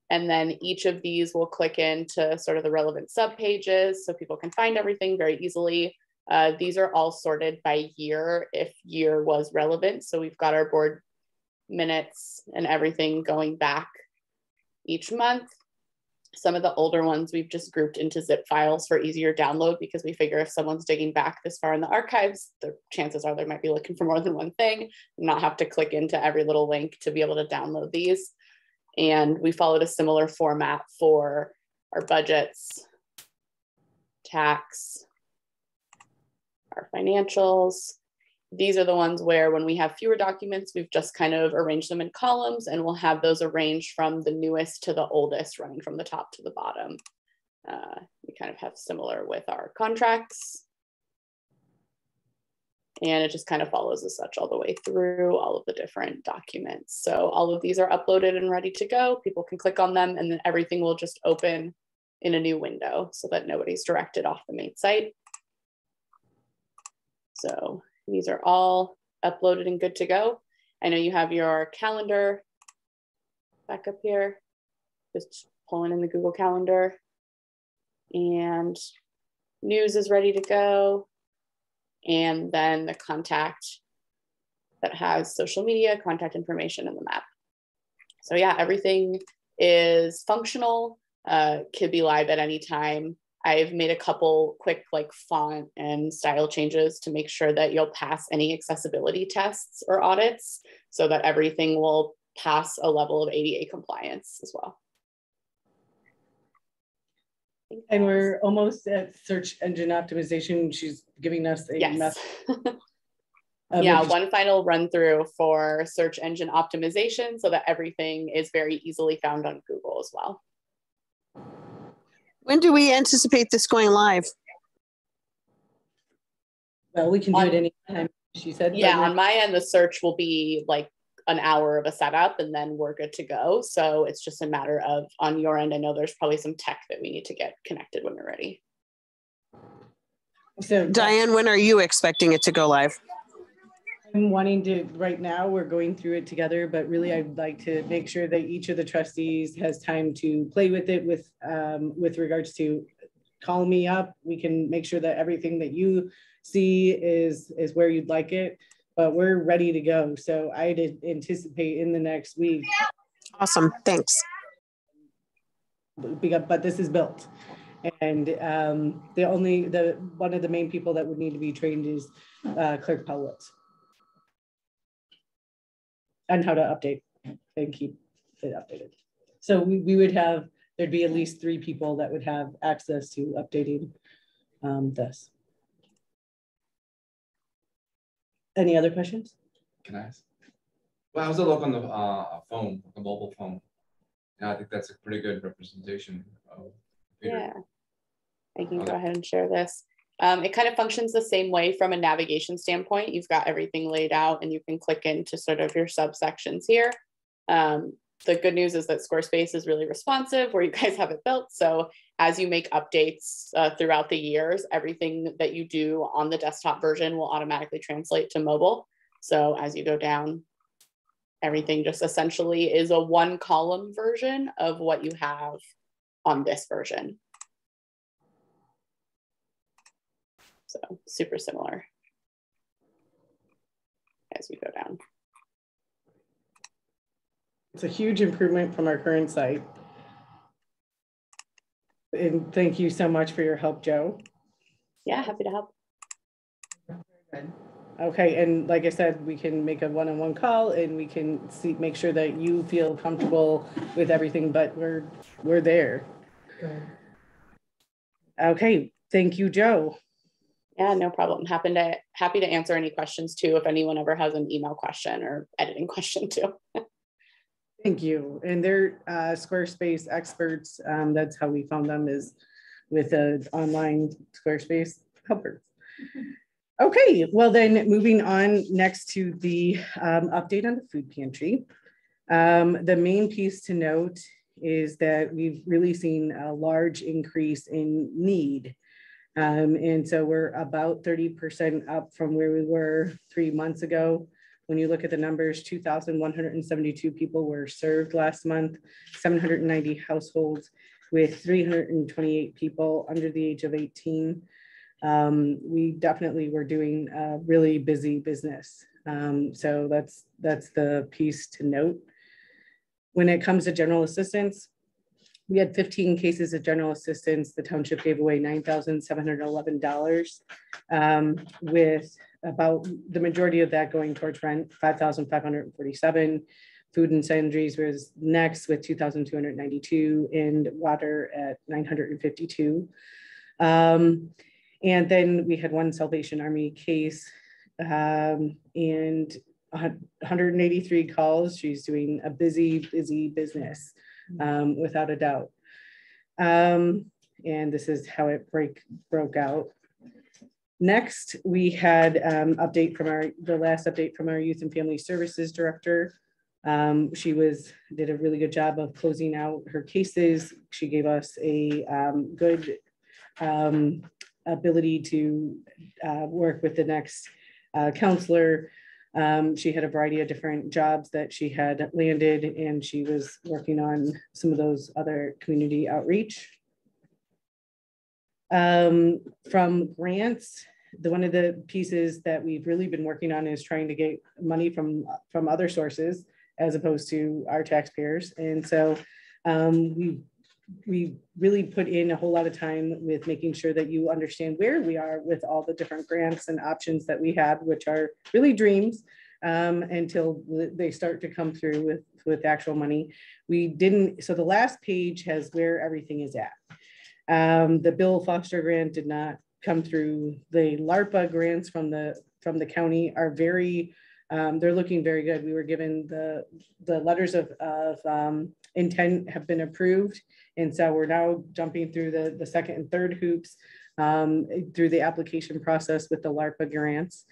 And then each of these will click into sort of the relevant subpages so people can find everything very easily. These are all sorted by year if year was relevant. So we've got our board minutes and everything going back each month. Some of the older ones we've just grouped into zip files for easier download because we figure if someone's digging back this far in the archives, the chances are they might be looking for more than one thing and not have to click into every little link to be able to download these. And we followed a similar format for our budgets, tax, our financials. These are the ones where when we have fewer documents, we've just kind of arranged them in columns and we'll have those arranged from the newest to the oldest, running from the top to the bottom. We kind of have similar with our contracts. And it just kind of follows as such all the way through all of the different documents. So all of these are uploaded and ready to go. People can click on them and then everything will just open in a new window so that nobody's directed off the main site. So these are all uploaded and good to go. I know you have your calendar back up here, just pulling in the Google Calendar. And news is ready to go. And then the contact that has social media, contact information, and the map. So yeah, everything is functional, could be live at any time. I've made a couple quick font and style changes to make sure that you'll pass any accessibility tests or audits so that everything will pass a level of ADA compliance as well. And we're almost at search engine optimization. She's giving us a yes. Yeah, one final run through for search engine optimization so that everything is very easily found on Google as well. When do we anticipate this going live? Well, we can do it anytime, she said. Yeah, on my end, the search will be an hour of a setup and then we're good to go. So it's just a matter of, on your end, I know there's probably some tech that we need to get connected when we're ready. So Diane, when are you expecting it to go live? I'm wanting to, right now, we're going through it together, but really I'd like to make sure that each of the trustees has time to play with it with regards to call me up. We can make sure that everything that you see is where you'd like it, but we're ready to go. So I'd anticipate in the next week. Awesome, thanks. But this is built. And one of the main people that would need to be trained is Clerk Powlitz on how to update and keep it updated. So we would have, there'd be at least 3 people that would have access to updating this. Any other questions? Can I ask? Well, I was a look on the phone, the mobile phone. And I think that's a pretty good representation of Peter. Yeah, I can go ahead and share this. It kind of functions the same way from a navigation standpoint. You've got everything laid out and you can click into sort of your subsections here. The good news is that Squarespace is really responsive where you guys have it built. So as you make updates throughout the years, everything that you do on the desktop version will automatically translate to mobile. So as you go down, everything just essentially is a 1-column version of what you have on this version. So super similar as we go down. It's a huge improvement from our current site. And thank you so much for your help, Joe. Yeah, happy to help. Okay, and like I said, we can make a one-on-one call and we can make sure that you feel comfortable with everything, but we're there. Okay, thank you, Joe. Yeah, no problem. Happy to answer any questions too, if anyone ever has an email question or editing question too. Thank you. And they're Squarespace experts. That's how we found them, is with an online Squarespace helper. Okay, well then moving on next to the update on the food pantry. The main piece to note is that we've really seen a large increase in need. And so we're about 30% up from where we were 3 months ago. When you look at the numbers, 2,172 people were served last month, 790 households with 328 people under the age of 18. We definitely were doing a really busy business. So that's the piece to note. When it comes to general assistance, we had 15 cases of general assistance. The township gave away $9,711, with about the majority of that going towards rent, $5,547. Food and sundries was next with $2,292, and water at $952. And then we had 1 Salvation Army case and 183 calls. She's doing a busy business. Without a doubt. And this is how it broke out. Next, we had the last update from our Youth and Family Services Director. She did a really good job of closing out her cases. She gave us a good ability to work with the next counselor. She had a variety of different jobs that she had landed, and she was working on some of those other community outreach. From grants, one of the pieces that we've really been working on is trying to get money from other sources as opposed to our taxpayers. And so we really put in a whole lot of time with making sure that you understand where we are with all the different grants and options that we have, which are really dreams until they start to come through with actual money. So the last page has where everything is at. The Bill Foster grant did not come through. The LARPA grants from the county are they're looking very good. We were given the letters of intent have been approved. And so we're now jumping through the second and third hoops through the application process with the LARPA grants,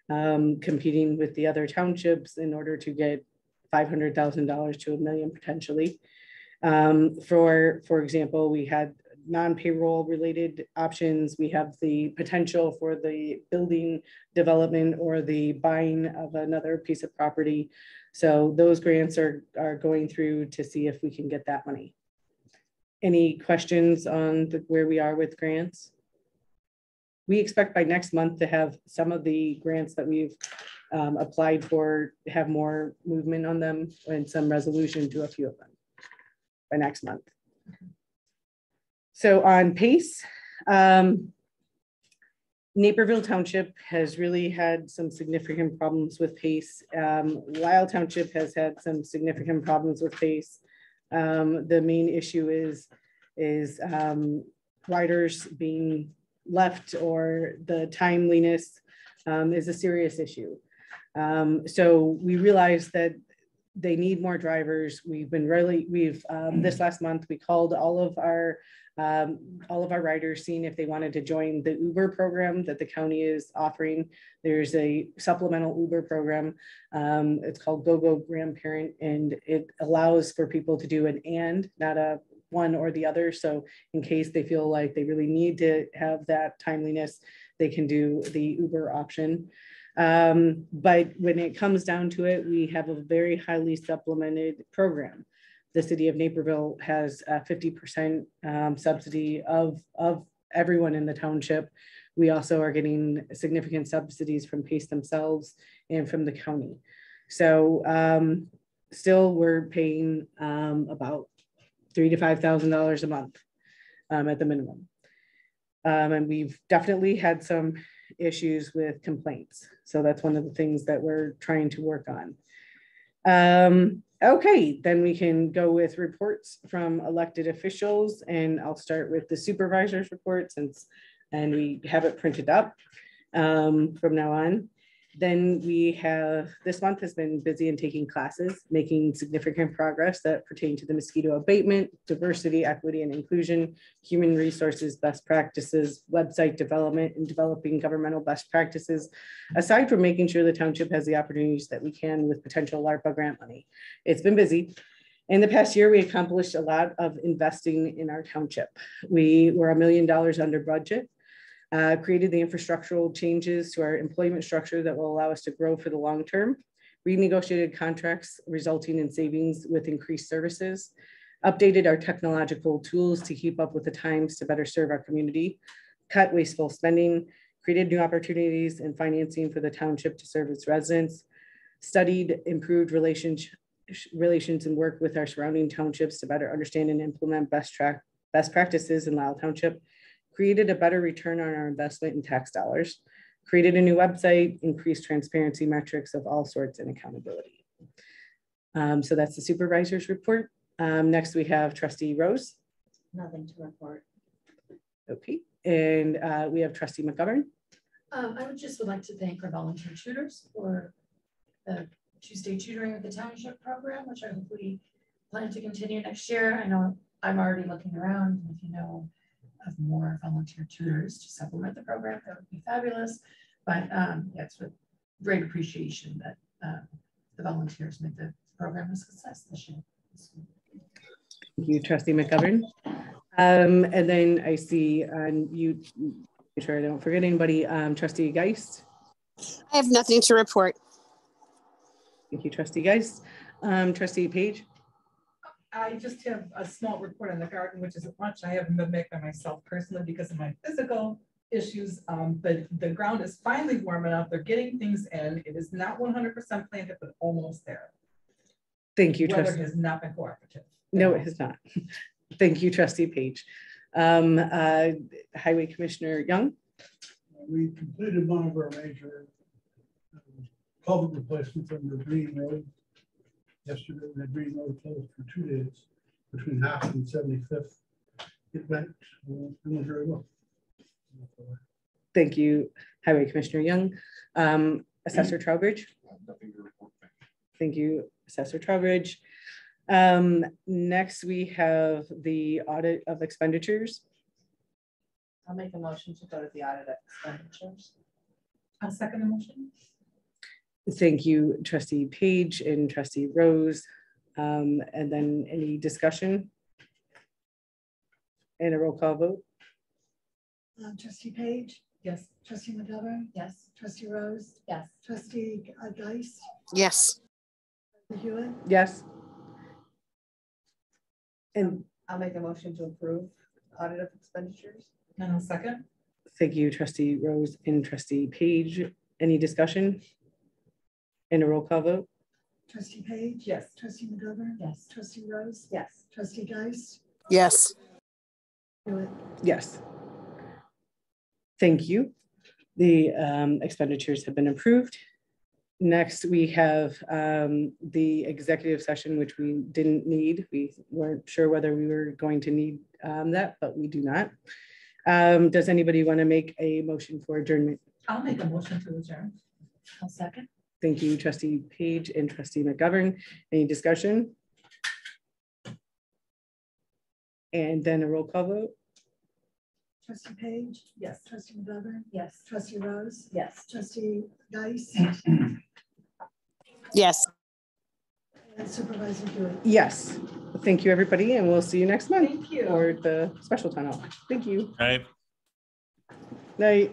competing with the other townships in order to get $500,000 to $1 million potentially. For example, we had non-payroll related options. We have the potential for the building development or the buying of another piece of property. So those grants are going through to see if we can get that money. Any questions on where we are with grants? We expect by next month to have some of the grants that we've applied for, have more movement on them and some resolution to a few of them by next month. So on PACE, Naperville Township has really had some significant problems with PACE. Lisle Township has had some significant problems with PACE. The main issue is riders being left, or the timeliness is a serious issue. So we realized that they need more drivers. We've this last month, we called all of our riders, seeing if they wanted to join the Uber program that the county is offering. There's a supplemental Uber program. It's called GoGo Grandparent, and it allows for people to do an and, not a one or the other. So in case they feel like they really need to have that timeliness, they can do the Uber option. But when it comes down to it, we have a very highly supplemented program. The city of Naperville has a 50% subsidy of everyone in the township. We also are getting significant subsidies from PACE themselves and from the county. So still we're paying about $3,000 to $5,000 a month at the minimum. And we've definitely had some issues with complaints. So that's one of the things that we're trying to work on. Okay, then we can go with reports from elected officials, and I'll start with the supervisor's report and we have it printed up from now on. Then we have, this month has been busy in taking classes, making significant progress that pertain to the mosquito abatement, diversity, equity, and inclusion, human resources, best practices, website development, and developing governmental best practices, aside from making sure the township has the opportunities that we can with potential LARPA grant money. It's been busy. In the past year, we accomplished a lot of investing in our township. We were $1 million under budget. Created the infrastructural changes to our employment structure that will allow us to grow for the long term, renegotiated contracts resulting in savings with increased services, updated our technological tools to keep up with the times to better serve our community, cut wasteful spending, created new opportunities and financing for the township to serve its residents, studied improved relations and work with our surrounding townships to better understand and implement best practices in Lisle Township, created a better return on our investment in tax dollars, created a new website, increased transparency metrics of all sorts and accountability. So that's the supervisor's report. Next we have Trustee Rose. Nothing to report. Okay, and we have Trustee McGovern. I would like to thank our volunteer tutors for the Tuesday tutoring of the township program, which I hope we plan to continue next year. I know I'm already looking around, and if you know of more volunteer tutors to supplement the program, that would be fabulous. But yeah, it's with great appreciation that the volunteers make the program a success this year. Thank you, Trustee McGovern. And then I see you, make sure I don't forget anybody, Trustee Geist. I have nothing to report. Thank you, Trustee Geist. Trustee Page. I just have a small report on the garden, which isn't much. I haven't been back by myself personally because of my physical issues, but the ground is finally warm enough. They're getting things in. It is not 100% planted, but almost there. Thank you, Weather Trustee. has not been cooperative. No, it has not. Thank you, Trustee Page. Highway Commissioner Young. We completed one of our major culvert replacements on the Green Road. Yesterday, the Green Road closed for 2 days between Half and 75th. It went very well. Thank you, Highway Commissioner Young. Assessor Trowbridge. Nothing to report. Thank you, Assessor Trowbridge. Next, we have the audit of expenditures. I'll make a motion to go to the audit of expenditures. I'll second the motion. Thank you, Trustee Page and Trustee Rose. And then any discussion? And a roll call vote? Trustee Page? Yes. Trustee McGovern? Yes. Trustee Rose? Yes. Trustee Geist? Yes. Hewitt? Yes. And I'll make a motion to approve audit of expenditures. And I'll second. thank you, Trustee Rose and Trustee Page. Any discussion? And a roll call vote? Trustee Page? Yes. Trustee McGovern? Yes. Trustee Rose? Yes. Trustee Geist? Yes. Hewitt? Yes. Thank you. The expenditures have been approved. Next, we have the executive session, which we didn't need. We weren't sure whether we were going to need that, but we do not. Does anybody want to make a motion for adjournment? I'll make a motion to adjourn. I'll second. Thank you, Trustee Page and Trustee McGovern. Any discussion? And then a roll call vote? Trustee Page? Yes. Trustee McGovern? Yes. Trustee Rose? Yes. Trustee Geist? Yes. And Supervisor Hewitt? Yes. Thank you, everybody, and we'll see you next month. Thank you. Or the special town hall. Thank you. Right. Night.